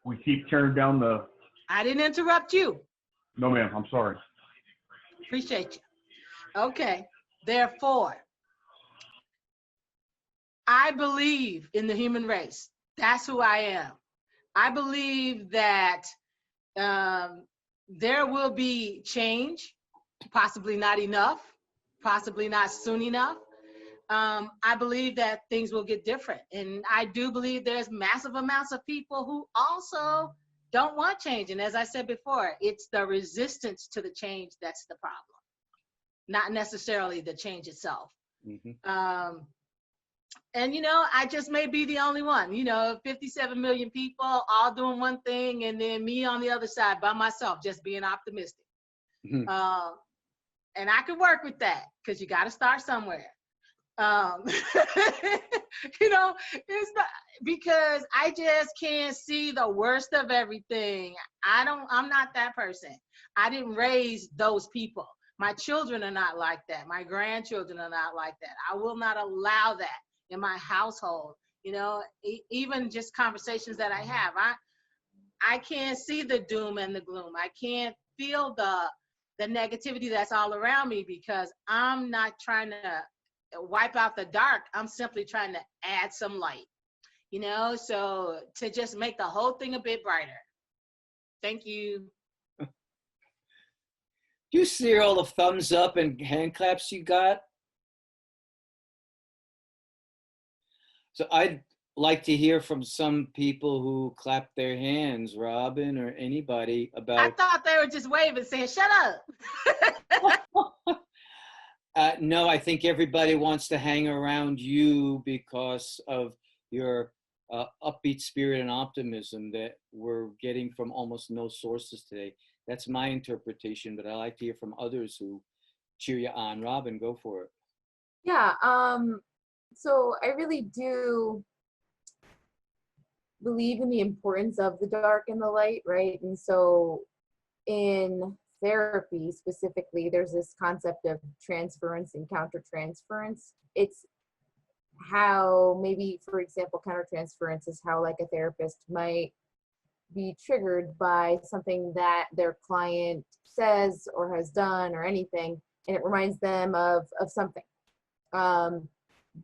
we keep tearing down the. I didn't interrupt you. No, ma'am. I'm sorry. Appreciate you. Okay. Therefore, I believe in the human race. That's who I am. I believe that there will be change, possibly not enough, possibly not soon enough. I believe that things will get different. And I do believe there's massive amounts of people who also don't want change. And as I said before, it's the resistance to the change that's the problem, not necessarily the change itself. Mm-hmm. And, I just may be the only one, 57 million people all doing one thing, and then me on the other side by myself, just being optimistic. Mm-hmm. And I can work with that because you got to start somewhere. It's not, because I just can't see the worst of everything. I'm not that person. I didn't raise those people. My children are not like that. My grandchildren are not like that. I will not allow that in my household. Even just conversations that I have, I can't see the doom and the gloom. I can't feel the negativity that's all around me, because I'm not trying to wipe out the dark. I'm simply trying to add some light, so to just make the whole thing a bit brighter. Thank you. Do you see all the thumbs up and hand claps you got? So I'd like to hear from some people who clapped their hands, Robin or anybody, about. I thought they were just waving, saying, "Shut up." No, I think everybody wants to hang around you because of your upbeat spirit and optimism that we're getting from almost no sources today. That's my interpretation, but I like to hear from others who cheer you on. Robin, go for it. Yeah, so I really do believe in the importance of the dark and the light, right? And so in therapy specifically, there's this concept of transference and countertransference. It's how maybe, for example, countertransference is how like a therapist might be triggered by something that their client says or has done or anything, and it reminds them of something.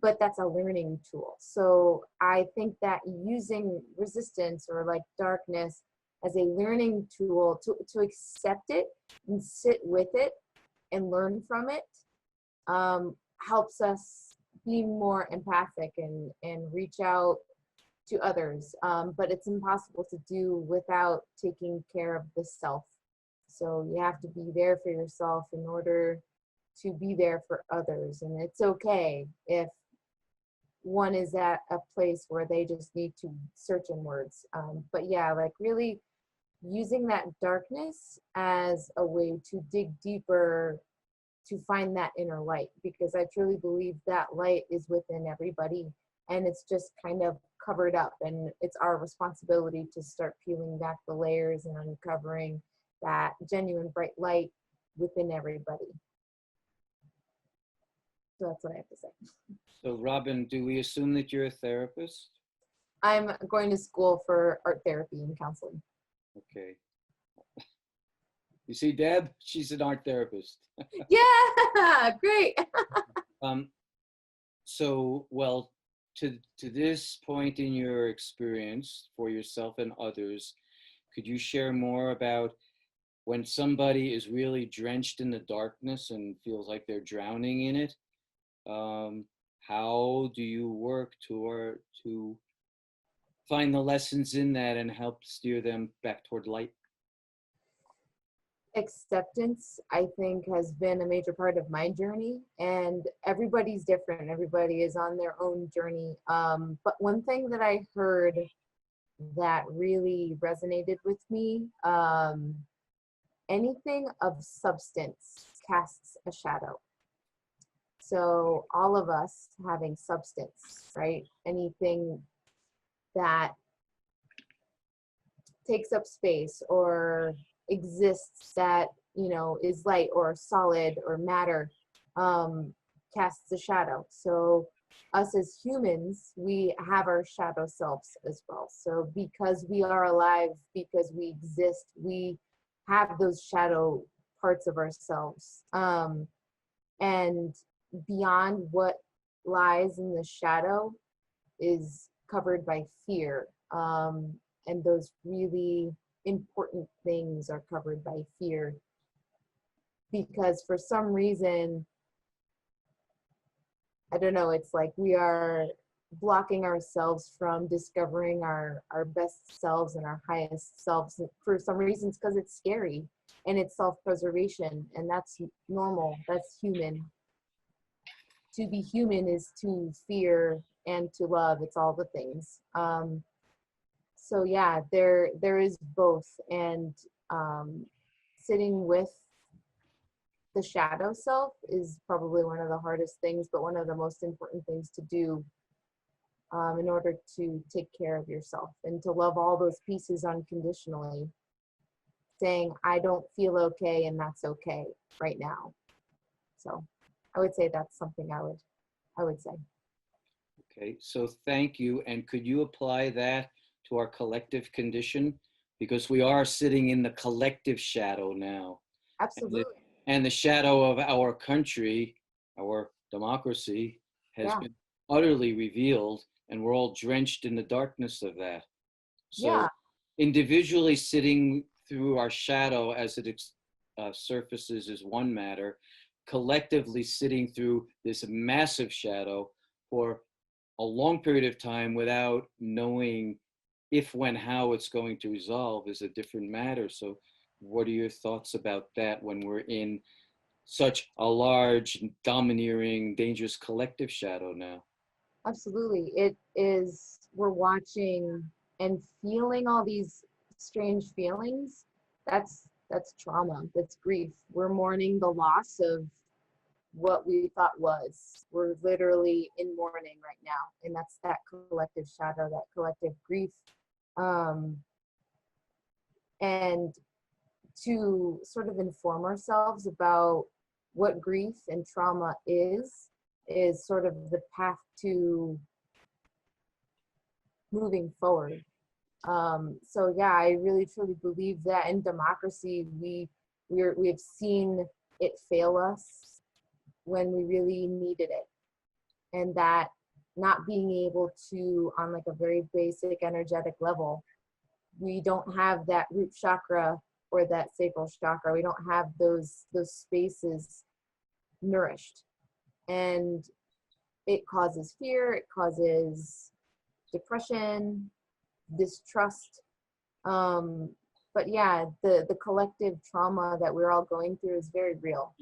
But that's a learning tool. So I think that using resistance or like darkness as a learning tool to accept it and sit with it and learn from it helps us be more empathic and reach out to others. But it's impossible to do without taking care of the self. So you have to be there for yourself in order to be there for others. And it's okay if one is at a place where they just need to search inwards. But yeah, like really using that darkness as a way to dig deeper to find that inner light, because I truly believe that light is within everybody and it's just kind of covered up, and it's our responsibility to start peeling back the layers and uncovering that genuine bright light within everybody. So that's what I have to say. So Robin, do we assume that you're a therapist? I'm going to school for art therapy and counseling. Okay. You see Deb? She's an art therapist. Yeah, great. So, well, to this point in your experience for yourself and others, could you share more about when somebody is really drenched in the darkness and feels like they're drowning in it? How do you work to find the lessons in that and help steer them back toward light? Acceptance, I think, has been a major part of my journey, and everybody's different. Everybody is on their own journey. But one thing that I heard that really resonated with me. Anything of substance casts a shadow. So all of us having substance, right? Anything that takes up space or exists that, you know, is light or solid or matter, casts a shadow. So us as humans, we have our shadow selves as well. So because we are alive, because we exist, we have those shadow parts of ourselves. And beyond what lies in the shadow is covered by fear. And those really important things are covered by fear. Because for some reason, I don't know, it's like we are blocking ourselves from discovering our best selves and our highest selves for some reasons, because it's scary and it's self-preservation, and that's normal, that's human. To be human is to fear and to love, it's all the things. So yeah, there is both, and sitting with the shadow self is probably one of the hardest things, but one of the most important things to do in order to take care of yourself and to love all those pieces unconditionally, saying, I don't feel okay, and that's okay right now. So I would say that's something I would say. Okay, so thank you. And could you apply that to our collective condition? Because we are sitting in the collective shadow now. Absolutely. And the shadow of our country, our democracy, has been utterly revealed, and we're all drenched in the darkness of that. So individually sitting through our shadow as it surfaces is one matter. Collectively sitting through this massive shadow for a long period of time without knowing if, when, how it's going to resolve is a different matter. So what are your thoughts about that when we're in such a large, domineering, dangerous collective shadow now? Absolutely. It is, we're watching and feeling all these strange feelings. That's trauma, that's grief. We're mourning the loss of what we thought was. We're literally in mourning right now. And that's that collective shadow, that collective grief. And to sort of inform ourselves about what grief and trauma is sort of the path to moving forward. So yeah, I really truly believe that in democracy, we have seen it fail us when we really needed it. And that not being able to, on like a very basic energetic level, we don't have that root chakra or that sacral chakra. We don't have those spaces nourished. And it causes fear, it causes depression, distrust. But yeah, the collective trauma that we're all going through is very real.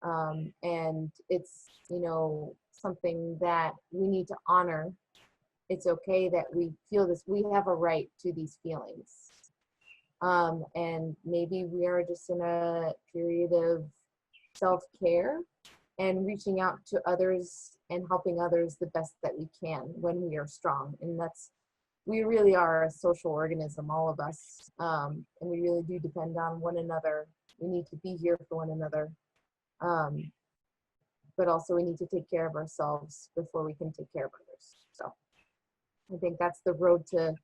And it's, you know, something that we need to honor. It's okay that we feel this. We have a right to these feelings. And maybe we are just in a period of self-care and reaching out to others and helping others the best that we can when we are strong. And we really are a social organism, all of us. And we really do depend on one another. We need to be here for one another. But also we need to take care of ourselves before we can take care of others. So I think that's the road to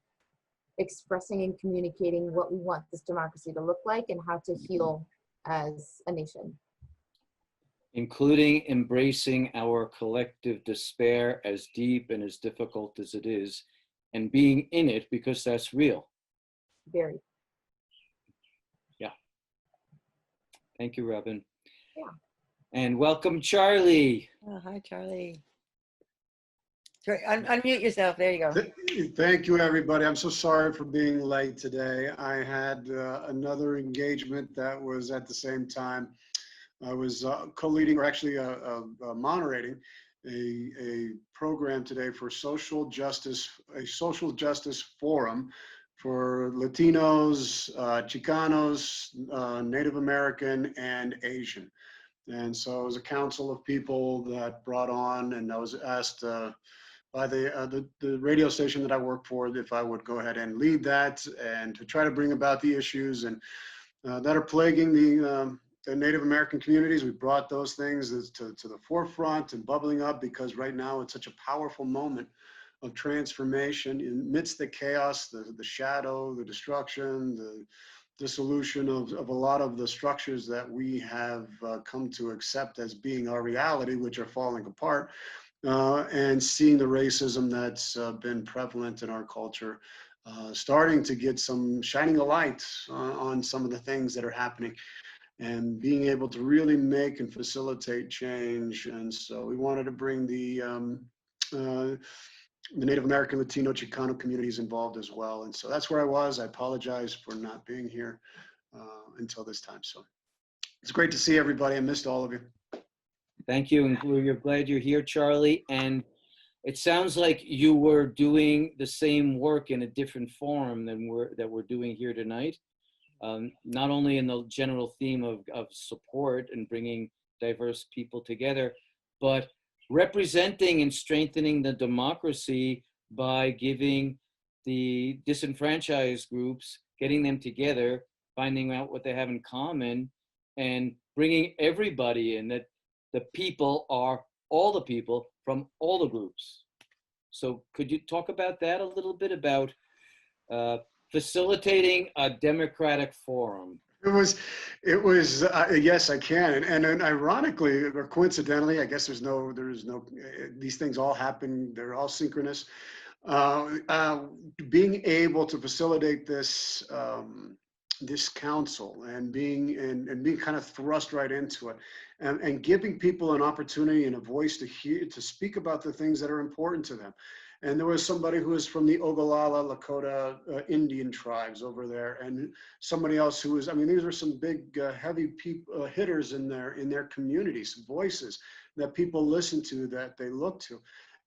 expressing and communicating what we want this democracy to look like and how to heal as a nation. Including embracing our collective despair, as deep and as difficult as it is, and being in it because that's real. Very. Yeah. Thank you, Robin. Yeah. And welcome, Charlie. Oh, hi, Charlie. Unmute yourself. There you go. Thank you, everybody. I'm so sorry for being late today. I had another engagement that was at the same time. I was co-leading, or actually moderating, a program today for social justice, a social justice forum for Latinos, Chicanos, Native American, and Asian. And so it was a council of people that brought on, and I was asked by the radio station that I work for if I would go ahead and lead that and to try to bring about the issues and that are plaguing the Native American communities. We brought those things to the forefront and bubbling up because right now it's such a powerful moment of transformation amidst the chaos, the shadow, the destruction, the dissolution of a lot of the structures that we have come to accept as being our reality, which are falling apart, and seeing the racism that's been prevalent in our culture, starting to get some shining a light on some of the things that are happening and being able to really make and facilitate change. And so we wanted to bring the Native American, Latino, Chicano communities involved as well. And so that's where I was. I apologize for not being here until this time. So it's great to see everybody. I missed all of you. Thank you, and we're glad you're here, Charlie. And it sounds like you were doing the same work in a different forum than we're doing here tonight. Not only in the general theme of support and bringing diverse people together, but representing and strengthening the democracy by giving the disenfranchised groups, getting them together, finding out what they have in common, and bringing everybody in, that the people are all the people from all the groups. So could you talk about that a little bit, about facilitating a democratic forum? It was, yes, I can. And ironically or coincidentally, I guess there's no, these things all happen. They're all synchronous. Being able to facilitate this, this council and being kind of thrust right into it and giving people an opportunity and a voice to speak about the things that are important to them. And there was somebody who was from the Ogallala Lakota Indian tribes over there, and somebody else who was, I mean, these were some big, heavy people, hitters in their communities, voices that people listen to, that they look to,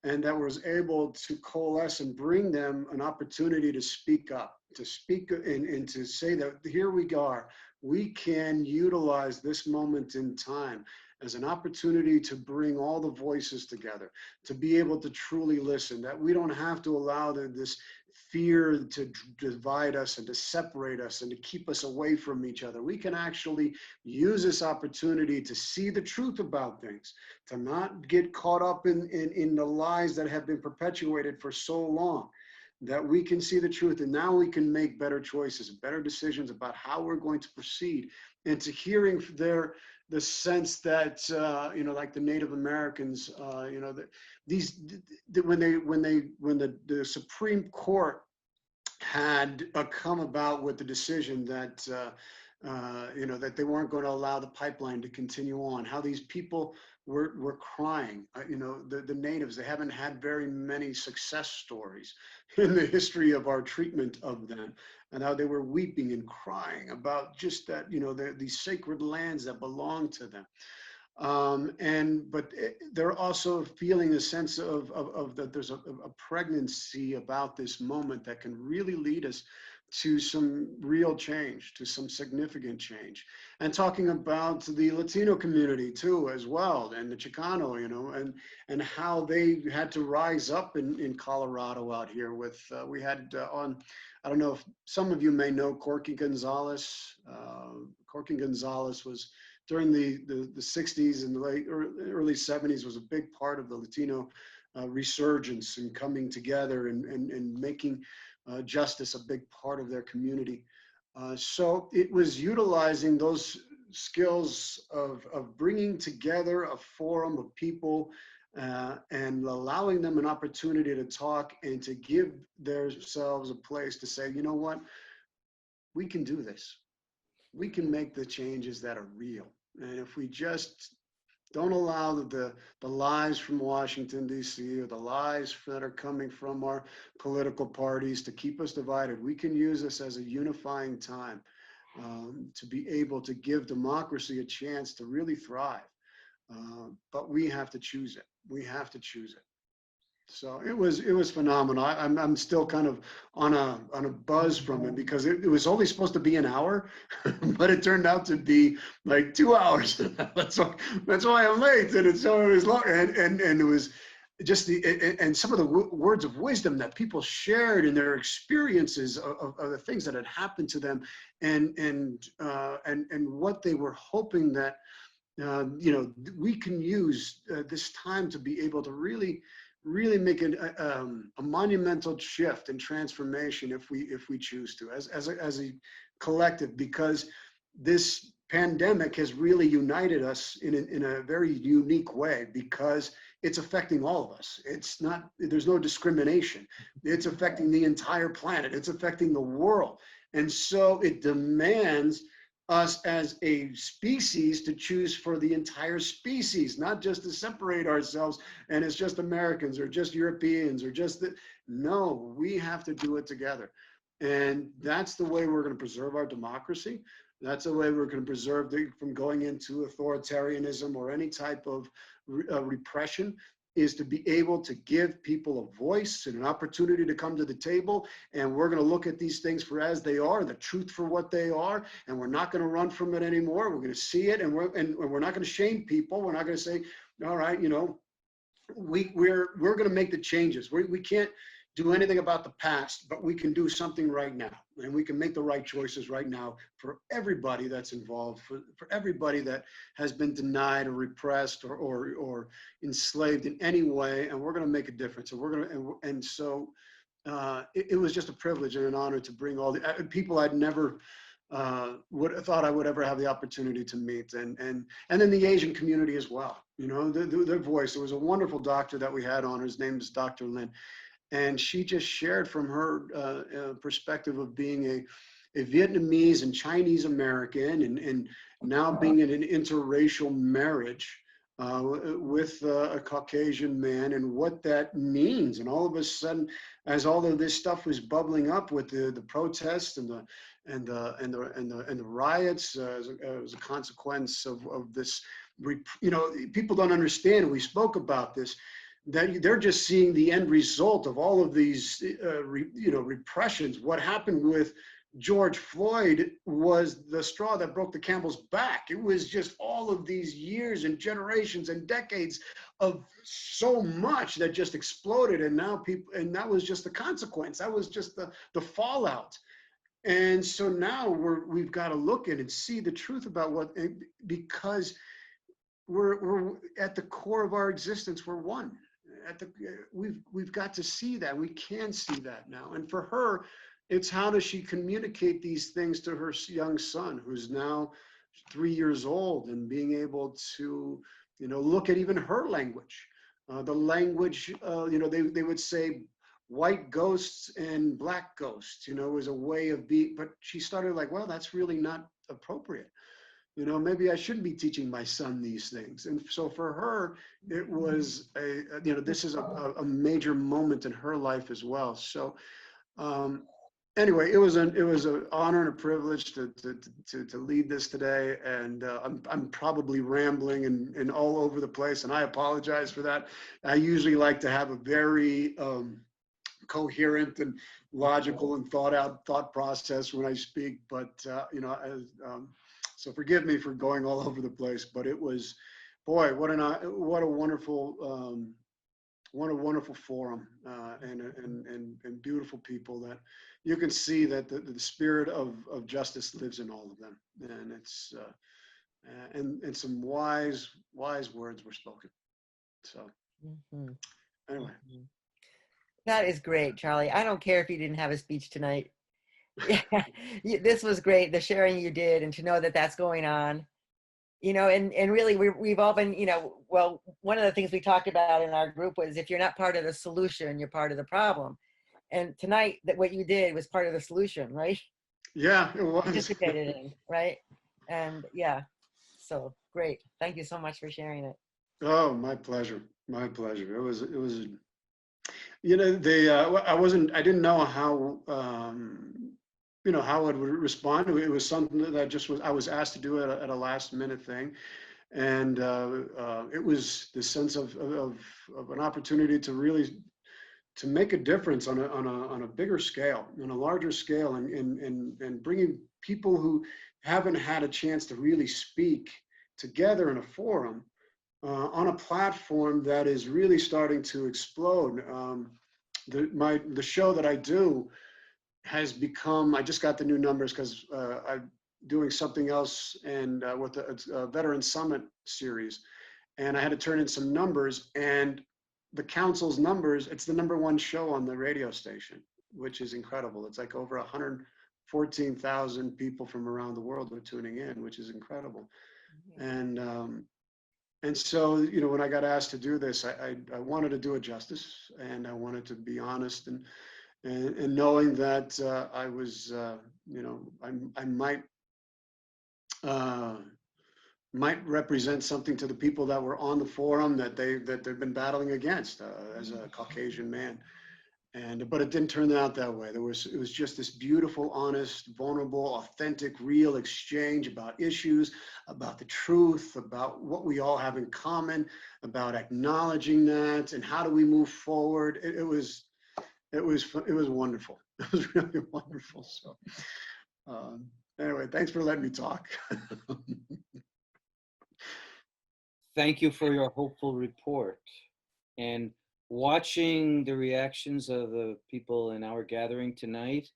and that was able to coalesce and bring them an opportunity to speak up, to speak and to say that here we are, we can utilize this moment in time as an opportunity to bring all the voices together, to be able to truly listen, that we don't have to allow this fear to divide us and to separate us and to keep us away from each other. We can actually use this opportunity to see the truth about things, to not get caught up in the lies that have been perpetuated for so long, that we can see the truth, and now we can make better choices, better decisions about how we're going to proceed, and to hearing the sense that, like the Native Americans, that when the Supreme Court had come about with the decision that, that they weren't going to allow the pipeline to continue on, how these people were crying. The natives, they haven't had very many success stories in the history of our treatment of them, and how they were weeping and crying about just that, these sacred lands that belong to them. But they're also feeling a sense of that there's a pregnancy about this moment that can really lead us to some real change, to some significant change. And talking about the Latino community too, as well, and the Chicano, and how they had to rise up in Colorado out here with, we had on, I don't know if some of you may know Corky Gonzalez. Corky Gonzalez was, during the 60s and the early 70s, was a big part of the Latino resurgence and coming together and making justice a big part of their community. So it was utilizing those skills of bringing together a forum of people and allowing them an opportunity to talk and to give themselves a place to say, you know what, we can do this. We can make the changes that are real. And if we just don't allow the lies from Washington, D.C., or the lies that are coming from our political parties to keep us divided, we can use this as a unifying time to be able to give democracy a chance to really thrive. But we have to choose it. We have to choose it. So it was phenomenal. I'm still kind of on a buzz from it because it was only supposed to be an hour, but it turned out to be like 2 hours. That's why I'm late. And it was long, and it was just and some of the words of wisdom that people shared in their experiences of the things that had happened to them, and what they were hoping that we can use this time to be able to really make a monumental shift and transformation if we choose to, as a collective, because this pandemic has really united us in a very unique way, because it's affecting all of us. There's no discrimination. It's affecting the entire planet. It's affecting the world. And so it demands us as a species to choose for the entire species, not just to separate ourselves and it's just Americans or just Europeans or no, we have to do it together. And that's the way we're going to preserve our democracy. That's the way we're going to preserve from going into authoritarianism or any type of repression, is to be able to give people a voice and an opportunity to come to the table. And we're going to look at these things for as they are, the truth for what they are, and we're not going to run from it anymore. We're going to see it, and we're not going to shame people. We're not going to say, all right, we're going to make the changes. We can't do anything about the past, but we can do something right now, and we can make the right choices right now for everybody that's involved, for everybody that has been denied or repressed or enslaved in any way, and we're going to make a difference. And so it was just a privilege and an honor to bring all the people I'd never would have thought I would ever have the opportunity to meet, and then the Asian community as well. Their voice. There was a wonderful doctor that we had on. His name is Dr. Lin. And she just shared from her perspective of being a Vietnamese and Chinese American, and now being in an interracial marriage with a Caucasian man, and what that means. And all of a sudden, as all of this stuff was bubbling up with the protests and the riots as a consequence of this, people don't understand. We spoke about this, that they're just seeing the end result of all of these, repressions. What happened with George Floyd was the straw that broke the camel's back. It was just all of these years and generations and decades of so much that just exploded, and now and that was just the consequence. That was just the fallout. And so now we've got to look at and see the truth about because we're at the core of our existence, we're one. We've got to see that. We can see that now. And for her, it's how does she communicate these things to her young son, who's now 3 years old, and being able to, look at even her language. The language, they would say white ghosts and black ghosts, was a way of being, but she started like, well, that's really not appropriate. Maybe I shouldn't be teaching my son these things. And so for her, it was this is a major moment in her life as well. So anyway, it was an honor and a privilege to lead this today. And I'm probably rambling and all over the place, and I apologize for that. I usually like to have a very coherent and logical and thought process when I speak, but so forgive me for going all over the place, but it was, boy, what a wonderful forum, and beautiful people that you can see that the spirit of justice lives in all of them, and it's and some wise words were spoken. So anyway, that is great, Charlie. I don't care if you didn't have a speech tonight. Yeah, this was great, the sharing you did, and to know that that's going on, and really we've all been, well, one of the things we talked about in our group was, if you're not part of the solution, you're part of the problem. And tonight, that what you did was part of the solution, right? Yeah, it was. Participated in, right? And yeah, so great. Thank you so much for sharing it. Oh, my pleasure. My pleasure. It was, I didn't know how, how it would respond. It was something that I was asked to do at a last minute thing. And it was the sense of an opportunity to really to make a difference on a bigger scale, on a larger scale, and bringing people who haven't had a chance to really speak together in a forum on a platform that is really starting to explode. The show that I do has become, I just got the new numbers because I'm doing something else and with the Veteran Summit series, and I had to turn in some numbers, and the council's numbers, it's the #1 show on the radio station, which is incredible. It's like over 114,000 people from around the world are tuning in, which is incredible. And so, you know, when I got asked to do this, I wanted to do it justice, and I wanted to be honest, and knowing that I was, you know, I might represent something to the people that were on the forum that they've been battling against as a Caucasian man. But it didn't turn out that way. It was just this beautiful, honest, vulnerable, authentic, real exchange about issues, about the truth, about what we all have in common, about acknowledging that, and how do we move forward. It was wonderful. It was really wonderful. So anyway, thanks for letting me talk. Thank you for your hopeful report. And watching the reactions of the people in our gathering tonight,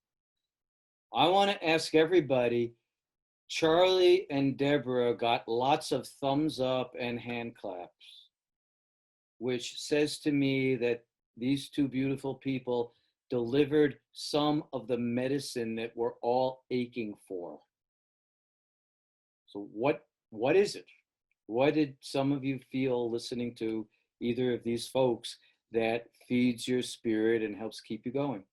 I want to ask everybody, Charlie and Deborah got lots of thumbs up and hand claps, which says to me that these two beautiful people delivered some of the medicine that we're all aching for. So what is it? What did some of you feel listening to either of these folks that feeds your spirit and helps keep you going?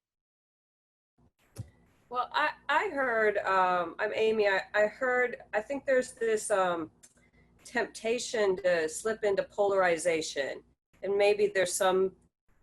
Well, I heard, I'm Amy, I heard, I think there's this temptation to slip into polarization, and maybe there's some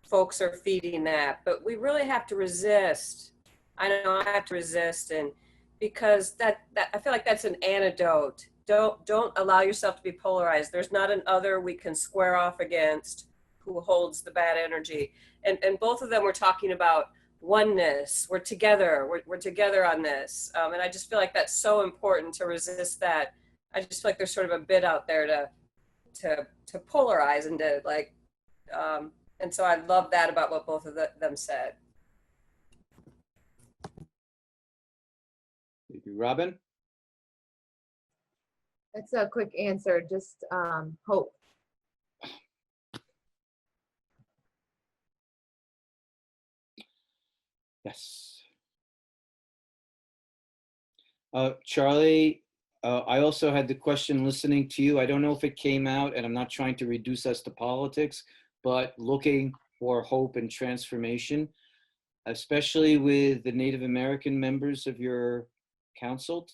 folks are feeding that, but we really have to resist. I know I have to resist, and because that I feel like that's an antidote. Don't allow yourself to be polarized. There's not an other we can square off against who holds the bad energy. And both of them were talking about oneness. We're together. We're together on this. And I just feel like that's so important to resist that. I just feel like there's sort of a bit out there to polarize and to like, and so I love that about what both of them said. Thank you, Robin. That's a quick answer. Just hope. Yes. Charlie, I also had the question listening to you. I don't know if it came out, and I'm not trying to reduce us to politics, but looking for hope and transformation, especially with the Native American members of your council.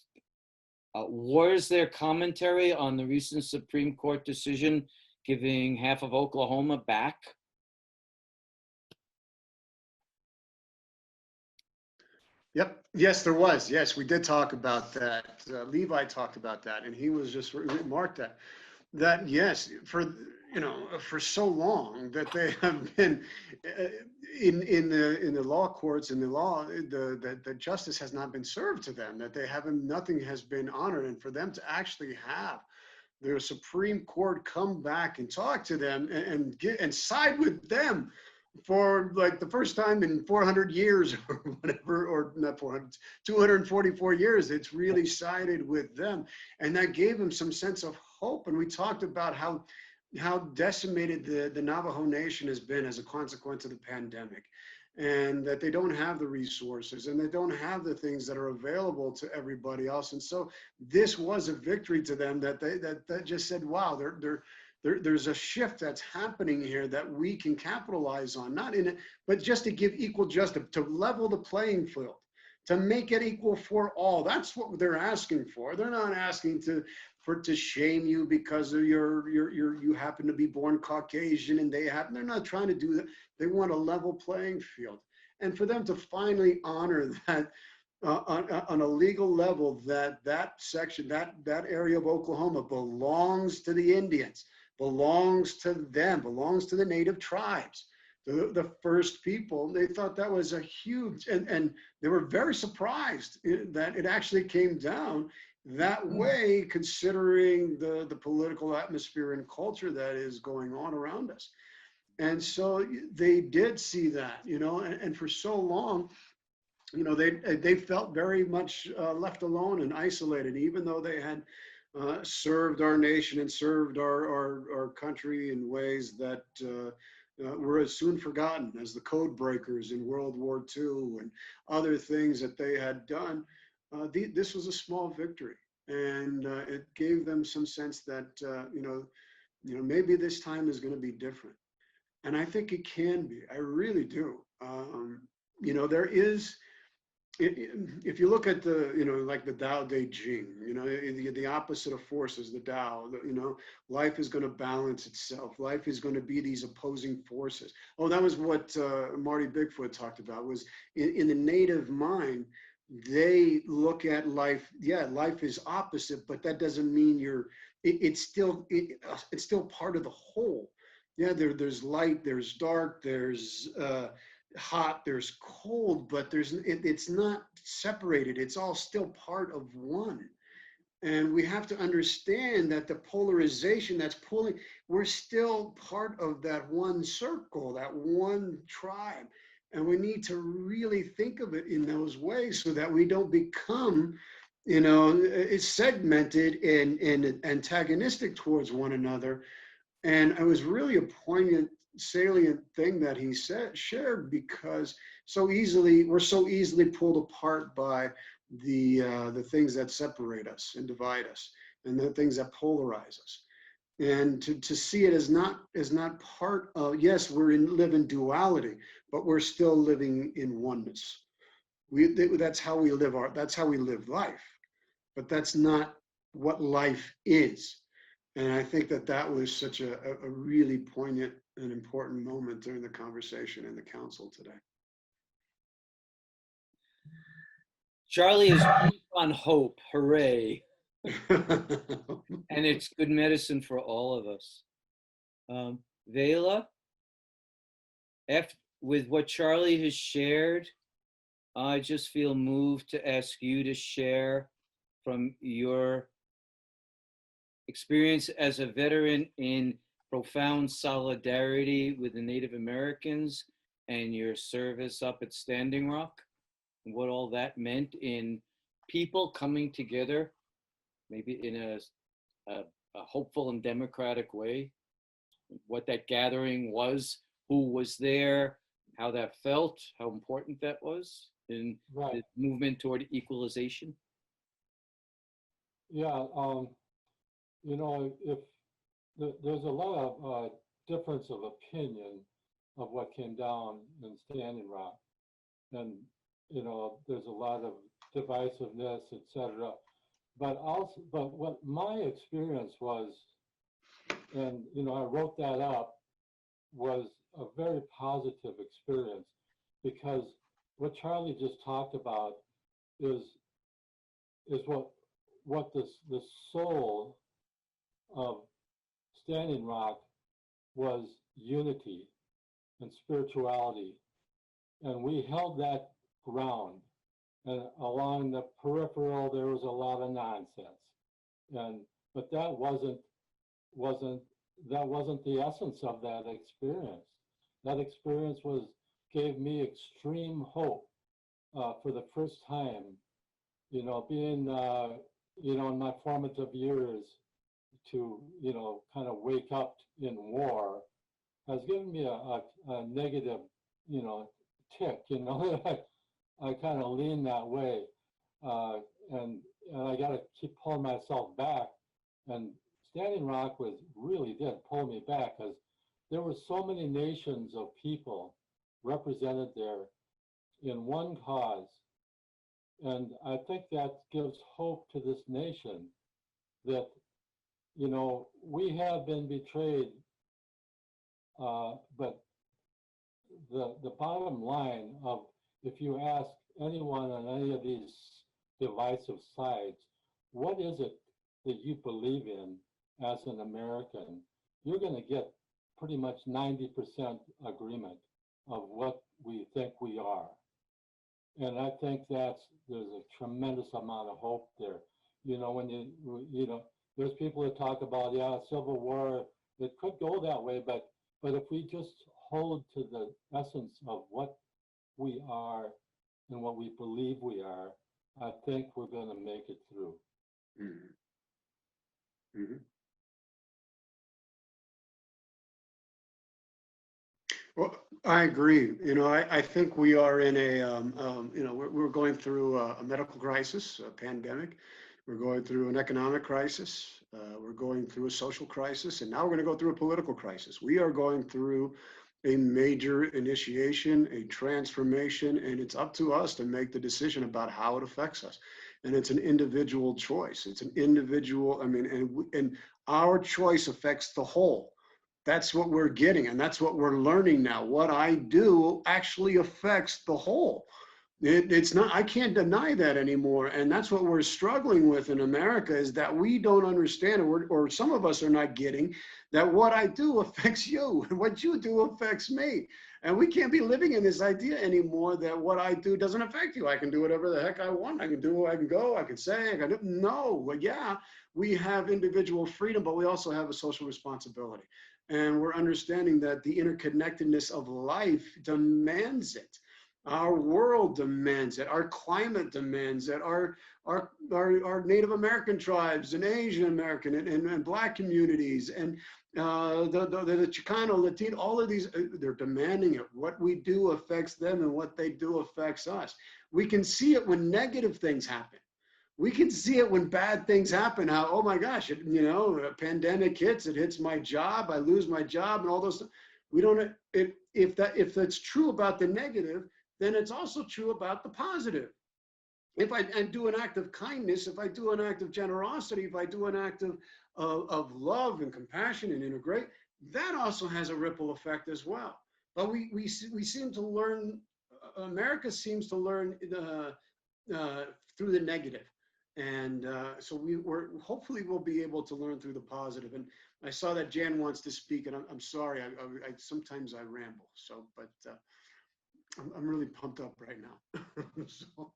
Was there commentary on the recent Supreme Court decision giving half of Oklahoma back? Yep. Yes, there was. Yes, we did talk about that. Levi talked about that, and he was just remarked that yes, for for so long that they have been in the law courts, in the law, the justice has not been served to them, that they haven't, nothing has been honored, and for them to actually have their Supreme Court come back and talk to them and side with them for like the first time in 400 years or whatever, or not 400, 244 years, it's really sided with them. And that gave them some sense of hope. And we talked about how decimated the Navajo Nation has been as a consequence of the pandemic, and that they don't have the resources and they don't have the things that are available to everybody else. And so this was a victory to them that just said, wow, there's a shift that's happening here that we can capitalize on, not in it, but just to give equal justice, to level the playing field, to make it equal for all. That's what they're asking for. They're not asking to shame you because of you happen to be born Caucasian and they're not trying to do that. They want a level playing field. And for them to finally honor on a legal level that that section, that area of Oklahoma belongs to the Indians, belongs to them, belongs to the native tribes, the first people. They thought that was a huge, and they were very surprised that it actually came down that way, considering the political atmosphere and culture that is going on around us. And so they did see that, and for so long, they felt very much left alone and isolated, even though they had served our nation and served our country in ways that were soon forgotten, as the code breakers in World War II and other things that they had done. This was a small victory, and it gave them some sense that maybe this time is going to be different. And I think it can be. I really do. There is. If you look at the, like the Tao Te Ching, the opposite of forces, the Tao, life is going to balance itself. Life is going to be these opposing forces. Oh, that was what Marty Bigfoot talked about, was in the native mind, they look at life, yeah, life is opposite, but that doesn't mean it's still part of the whole. Yeah, there's light, there's dark, there's hot, there's cold, but it's not separated. It's all still part of one. And we have to understand that the polarization that's pulling, we're still part of that one circle, that one tribe. And we need to really think of it in those ways so that we don't become, it's segmented and antagonistic towards one another. And it was really a poignant, salient thing that he shared, because we're so easily pulled apart by the things that separate us and divide us, and the things that polarize us. And to see it as not part of, yes, live in duality, but we're still living in oneness. That's how we live life, but that's not what life is. And I think that was such a really poignant and important moment during the conversation in the council today. Charlie is on hope. Hooray. And it's good medicine for all of us. Vela, with what Charlie has shared, I just feel moved to ask you to share from your experience as a veteran in profound solidarity with the Native Americans and your service up at Standing Rock, and what all that meant in people coming together, maybe in a hopeful and democratic way, what that gathering was, who was there, how that felt, how important that was in the movement toward equalization. Yeah, if there's a lot of difference of opinion of what came down in Standing Rock, and there's a lot of divisiveness, etc. But what my experience was, and I wrote that up, was a very positive experience, because what Charlie just talked about is what the soul of Standing Rock was: unity and spirituality. And we held that ground. And along the peripheral, there was a lot of nonsense. But that wasn't the essence of that experience. That experience gave me extreme hope for the first time. Being in my formative years, to kind of wake up in war has given me a negative tick. I kind of lean that way, and I got to keep pulling myself back. And Standing Rock really did pull me back, because there were so many nations of people represented there in one cause. And I think that gives hope to this nation, that, we have been betrayed, but the bottom line of, if you ask anyone on any of these divisive sides, what is it that you believe in as an American? You're going to get pretty much 90% agreement of what we think we are. And I think there's a tremendous amount of hope there. You know, when there's people that talk about, yeah, Civil War, it could go that way, but if we just hold to the essence of what we are and what we believe we are, I think we're going to make it through. Mm-hmm. Mm-hmm. Well, I agree. You know, I think we are in a, you know, we're going through a medical crisis, a pandemic. We're going through an economic crisis. We're going through a social crisis, and now we're going to go through a political crisis. We are going through a major initiation, a transformation, and it's up to us to make the decision about how it affects us. And it's an individual choice. It's an individual, I mean, and our choice affects the whole. That's what we're getting, and that's what we're learning now. What I do actually affects the whole. It's not, I can't deny that anymore. And that's what we're struggling with in America, is that we don't understand, or some of us are not getting, that what I do affects you, and what you do affects me. And we can't be living in this idea anymore that what I do doesn't affect you. I can do whatever the heck I want. I can do, I can go, I can say, I can do. No, well, yeah, we have individual freedom, but we also have a social responsibility. And we're understanding that the interconnectedness of life demands it. Our world demands it. Our climate demands it. Our Native American tribes and Asian American and Black communities and the Chicano, Latino, all of these, they're demanding it. What we do affects them, and what they do affects us. We can see it when negative things happen. We can see it when bad things happen. How, oh my gosh, you know, a pandemic hits, it hits my job, I lose my job, and all those. We don't. If that's true about the negative, then it's also true about the positive. If I do an act of kindness, if I do an act of generosity, if I do an act of love and compassion and integrate, that also has a ripple effect as well. But we seem to learn. America seems to learn through the negative. And so we're hopefully we'll be able to learn through the positive. And I saw that Jan wants to speak, and I'm sorry, I sometimes I ramble. So, but I'm really pumped up right now. So,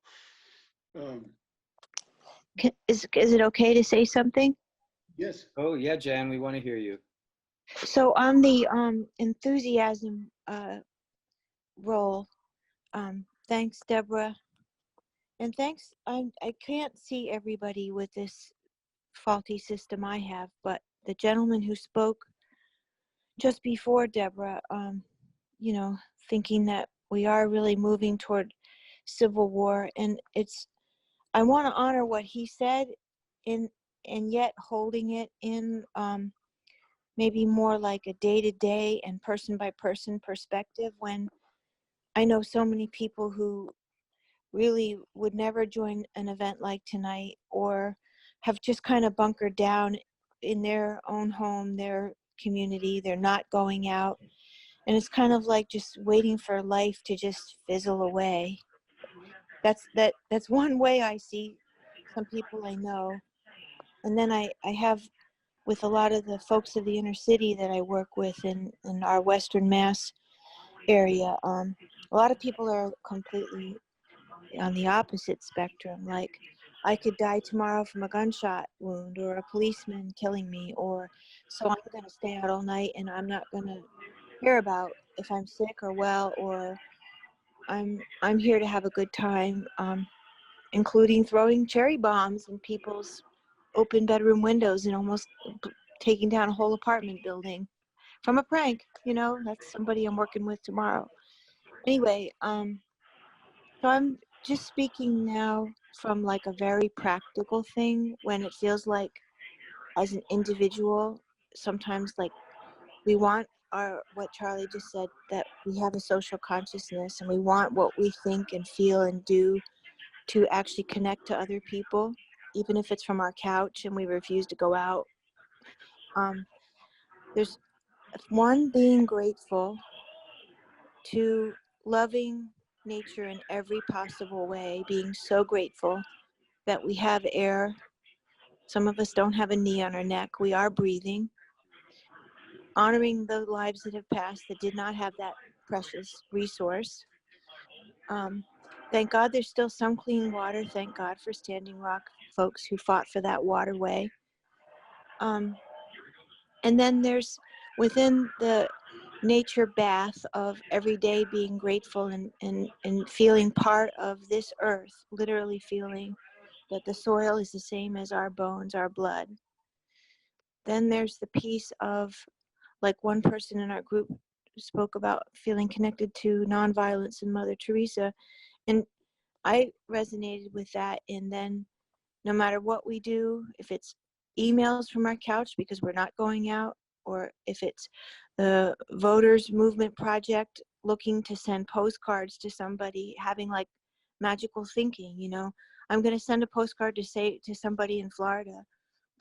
is it okay to say something? Yes. Oh yeah, Jan, we want to hear you. So on the enthusiasm role, thanks, Deborah. And thanks, I can't see everybody with this faulty system I have, but the gentleman who spoke just before Deborah, you know, thinking that we are really moving toward civil war, and I want to honor what he said, and yet holding it in maybe more like a day-to-day and person-by-person perspective, when I know so many people who really would never join an event like tonight, or have just kind of bunkered down in their own home, their community. They're not going out, and it's kind of like just waiting for life to just fizzle away. That's one way I see some people I know. And then I have, with a lot of the folks of the inner city that I work with in our Western Mass area, a lot of people are completely on the opposite spectrum. Like, I could die tomorrow from a gunshot wound, or a policeman killing me, or so I'm going to stay out all night and I'm not going to care about if I'm sick or well, or I'm here to have a good time, including throwing cherry bombs in people's open bedroom windows and almost taking down a whole apartment building from a prank. You know, that's somebody I'm working with tomorrow. Anyway, so I'm just speaking now from like a very practical thing, when it feels like as an individual, sometimes like we want what Charlie just said, that we have a social consciousness and we want what we think and feel and do to actually connect to other people, even if it's from our couch and we refuse to go out. There's one, being grateful, to loving nature in every possible way, being so grateful that we have air. Some of us don't have a knee on our neck. We are breathing. Honoring the lives that have passed that did not have that precious resource. Thank God there's still some clean water. Thank God for Standing Rock folks who fought for that waterway. And then there's within the nature bath of every day being grateful and feeling part of this earth, literally feeling that the soil is the same as our bones, our blood. Then there's the piece of, like one person in our group spoke about feeling connected to nonviolence and Mother Teresa. And I resonated with that. And then no matter what we do, if it's emails from our couch because we're not going out, or if it's the Voters Movement Project looking to send postcards to somebody, having like magical thinking, you know, I'm going to send a postcard to say to somebody in Florida,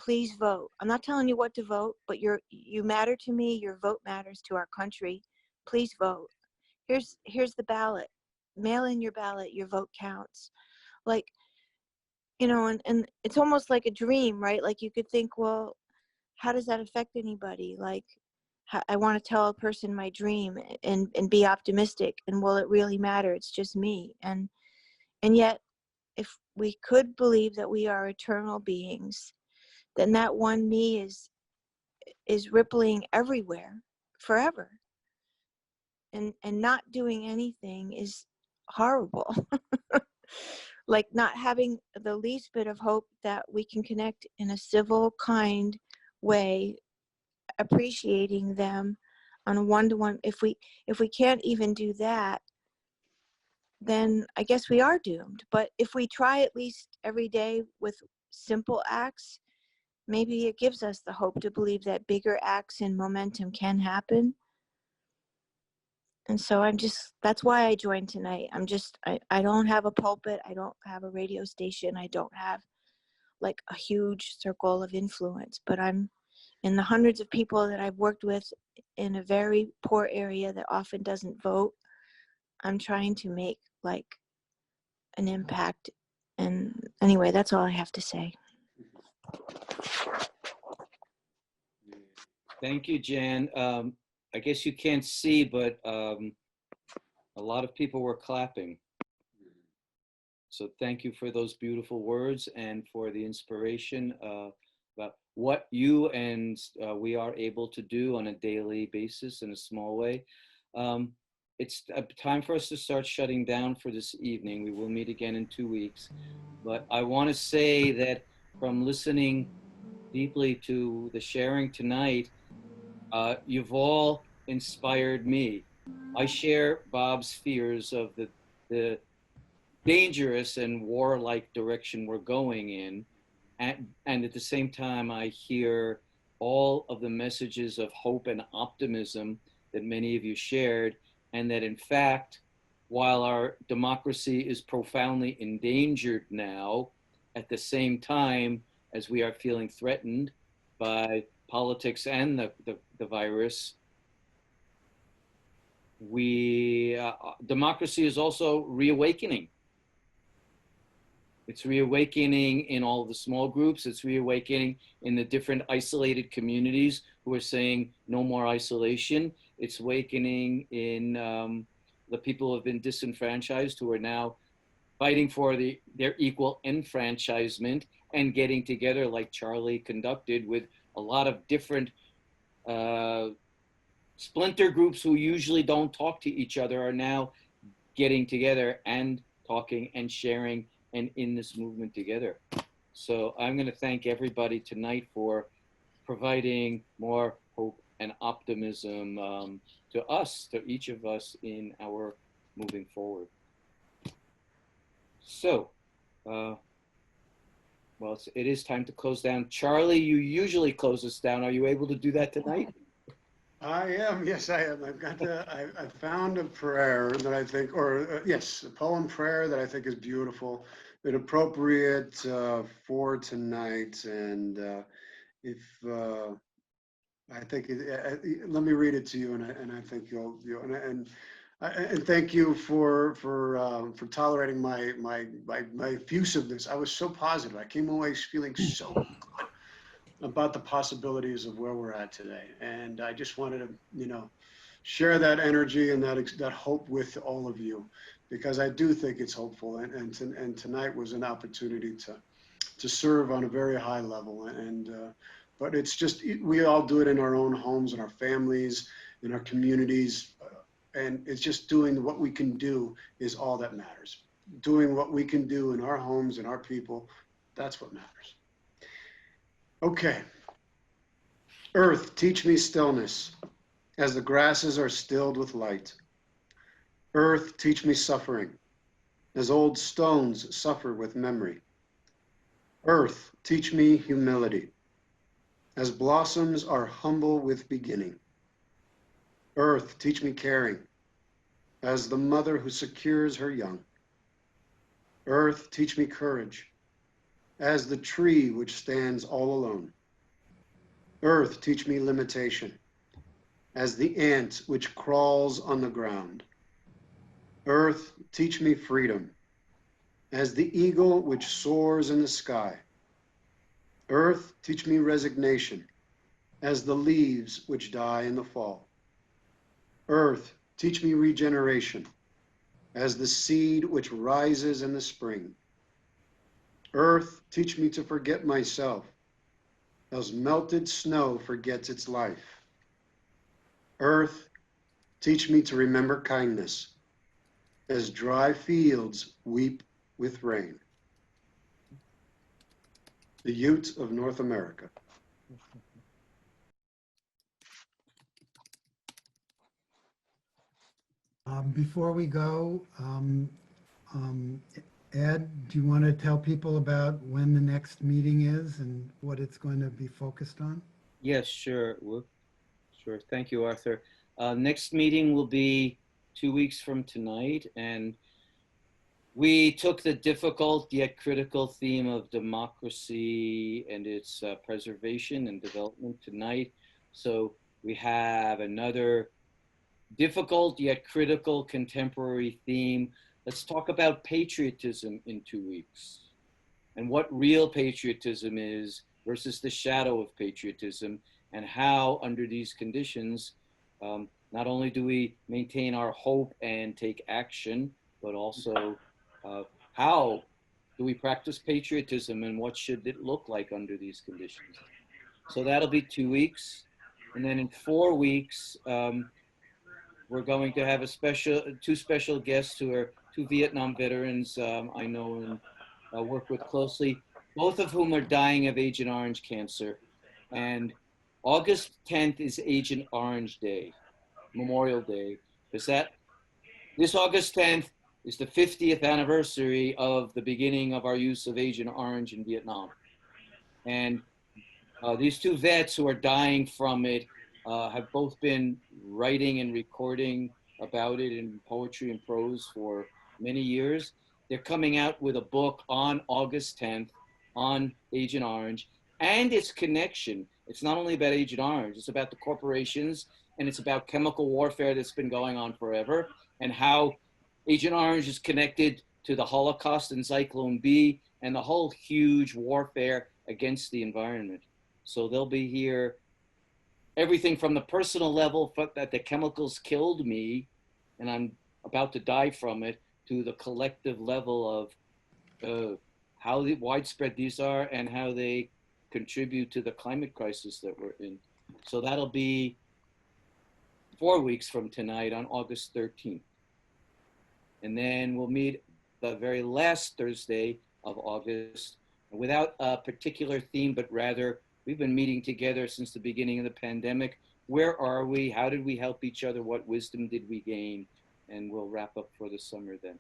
please vote. I'm not telling you what to vote, but you matter to me. Your vote matters to our country. Please vote. Here's the ballot. Mail in your ballot. Your vote counts. Like, you know, and it's almost like a dream, right? Like you could think, well, how does that affect anybody? Like, I want to tell a person my dream and be optimistic. And will it really matter? It's just me. And yet, if we could believe that we are eternal beings, then that one me is rippling everywhere forever. And not doing anything is horrible. Like not having the least bit of hope that we can connect in a civil, kind way, appreciating them on a one-to-one. If we can't even do that, then I guess we are doomed. But if we try at least every day with simple acts, maybe it gives us the hope to believe that bigger acts and momentum can happen. And so that's why I joined tonight. I don't have a pulpit. I don't have a radio station. I don't have like a huge circle of influence, but I'm in the hundreds of people that I've worked with in a very poor area that often doesn't vote. I'm trying to make like an impact. And anyway, that's all I have to say. Thank you, Jan. I guess you can't see, but a lot of people were clapping. So thank you for those beautiful words and for the inspiration about what you and we are able to do on a daily basis in a small way. It's time for us to start shutting down for this evening. We will meet again in 2 weeks. But I want to say that from listening deeply to the sharing tonight, you've all inspired me. I share Bob's fears of the dangerous and warlike direction we're going in. And at the same time, I hear all of the messages of hope and optimism that many of you shared, and that in fact, while our democracy is profoundly endangered now, at the same time as we are feeling threatened by politics and the virus, democracy is also reawakening. It's reawakening in all of the small groups. It's reawakening in the different isolated communities who are saying no more isolation. It's awakening in the people who have been disenfranchised, who are now fighting for their equal enfranchisement and getting together like Charlie conducted with a lot of different splinter groups who usually don't talk to each other are now getting together and talking and sharing and in this movement together. So I'm going to thank everybody tonight for providing more hope and optimism to us, to each of us in our moving forward. So, well, it is time to close down. Charlie, you usually close us down. Are you able to do that tonight? I am, yes, I am. I found a prayer that I think, yes, a poem prayer that I think is beautiful and appropriate for tonight. And I think, let me read it to you, and I think you'll And thank you for tolerating my effusiveness. I was so positive. I came away feeling so good about the possibilities of where we're at today. And I just wanted to, share that energy and that hope with all of you, because I do think it's hopeful. And tonight was an opportunity to serve on a very high level. But it's just, we all do it in our own homes, in our families, in our communities. And it's just doing what we can do is all that matters. Doing what we can do in our homes and our people, that's what matters. Okay. Earth, teach me stillness as the grasses are stilled with light. Earth, teach me suffering as old stones suffer with memory. Earth, teach me humility as blossoms are humble with beginning. Earth, teach me caring as the mother who secures her young. Earth, teach me courage as the tree which stands all alone. Earth, teach me limitation as the ant which crawls on the ground. Earth, teach me freedom as the eagle which soars in the sky. Earth, teach me resignation as the leaves which die in the fall. Earth, teach me regeneration as the seed which rises in the spring. Earth, teach me to forget myself as melted snow forgets its life. Earth, teach me to remember kindness as dry fields weep with rain. The Utes of North America. Before we go, Ed, do you want to tell people about when the next meeting is and what it's going to be focused on? Yes, sure. Sure. Thank you, Arthur. Next meeting will be 2 weeks from tonight, and we took the difficult yet critical theme of democracy and its preservation and development tonight. So we have another difficult yet critical contemporary theme. Let's talk about patriotism in 2 weeks and what real patriotism is versus the shadow of patriotism, and how under these conditions, not only do we maintain our hope and take action, but also how do we practice patriotism and what should it look like under these conditions? So that'll be 2 weeks. And then in 4 weeks, we're going to have two special guests who are 2 Vietnam veterans I know and work with closely, both of whom are dying of Agent Orange cancer. And August 10th is Agent Orange Day, Memorial Day, because this August 10th is the 50th anniversary of the beginning of our use of Agent Orange in Vietnam. And these 2 vets who are dying from it have both been writing and recording about it in poetry and prose for many years. They're coming out with a book on August 10th on Agent Orange and its connection. It's not only about Agent Orange, it's about the corporations, and it's about chemical warfare that's been going on forever, and how Agent Orange is connected to the Holocaust and Zyklon B and the whole huge warfare against the environment. So they'll be here, everything from the personal level that the chemicals killed me and I'm about to die from it, to the collective level of how widespread these are and how they contribute to the climate crisis that we're in. So that'll be 4 weeks from tonight on August 13th. And then we'll meet the very last Thursday of August without a particular theme, but rather we've been meeting together since the beginning of the pandemic. Where are we? How did we help each other? What wisdom did we gain? And we'll wrap up for the summer then.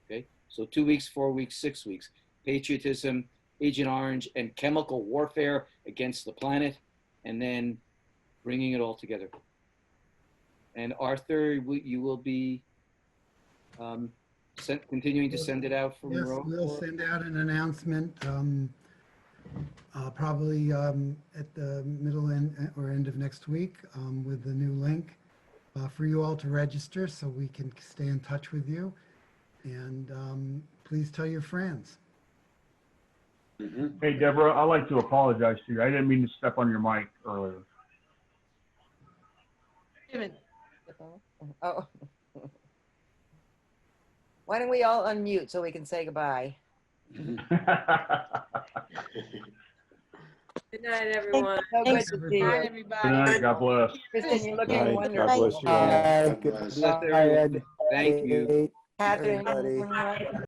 Okay, so 2 weeks, 4 weeks, 6 weeks. Patriotism, Agent Orange, and chemical warfare against the planet, and then bringing it all together. And Arthur, you will be continuing to send it out from Yes, Monroe? we'll send out an announcement probably at the middle or end of next week with the new link. for you all to register so we can stay in touch with you. And please tell your friends. Hey, Deborah, I'd like to apologize to you. I didn't mean to step on your mic earlier. Oh. Why don't we all unmute so we can say goodbye? Good night, everyone. So good to see Bye, you. everybody. Good night, God bless. Kristen, you're looking Night. wonderful. God bless you all. God bless everyone. Thank you. Good night, Catherine, everybody. anything you want?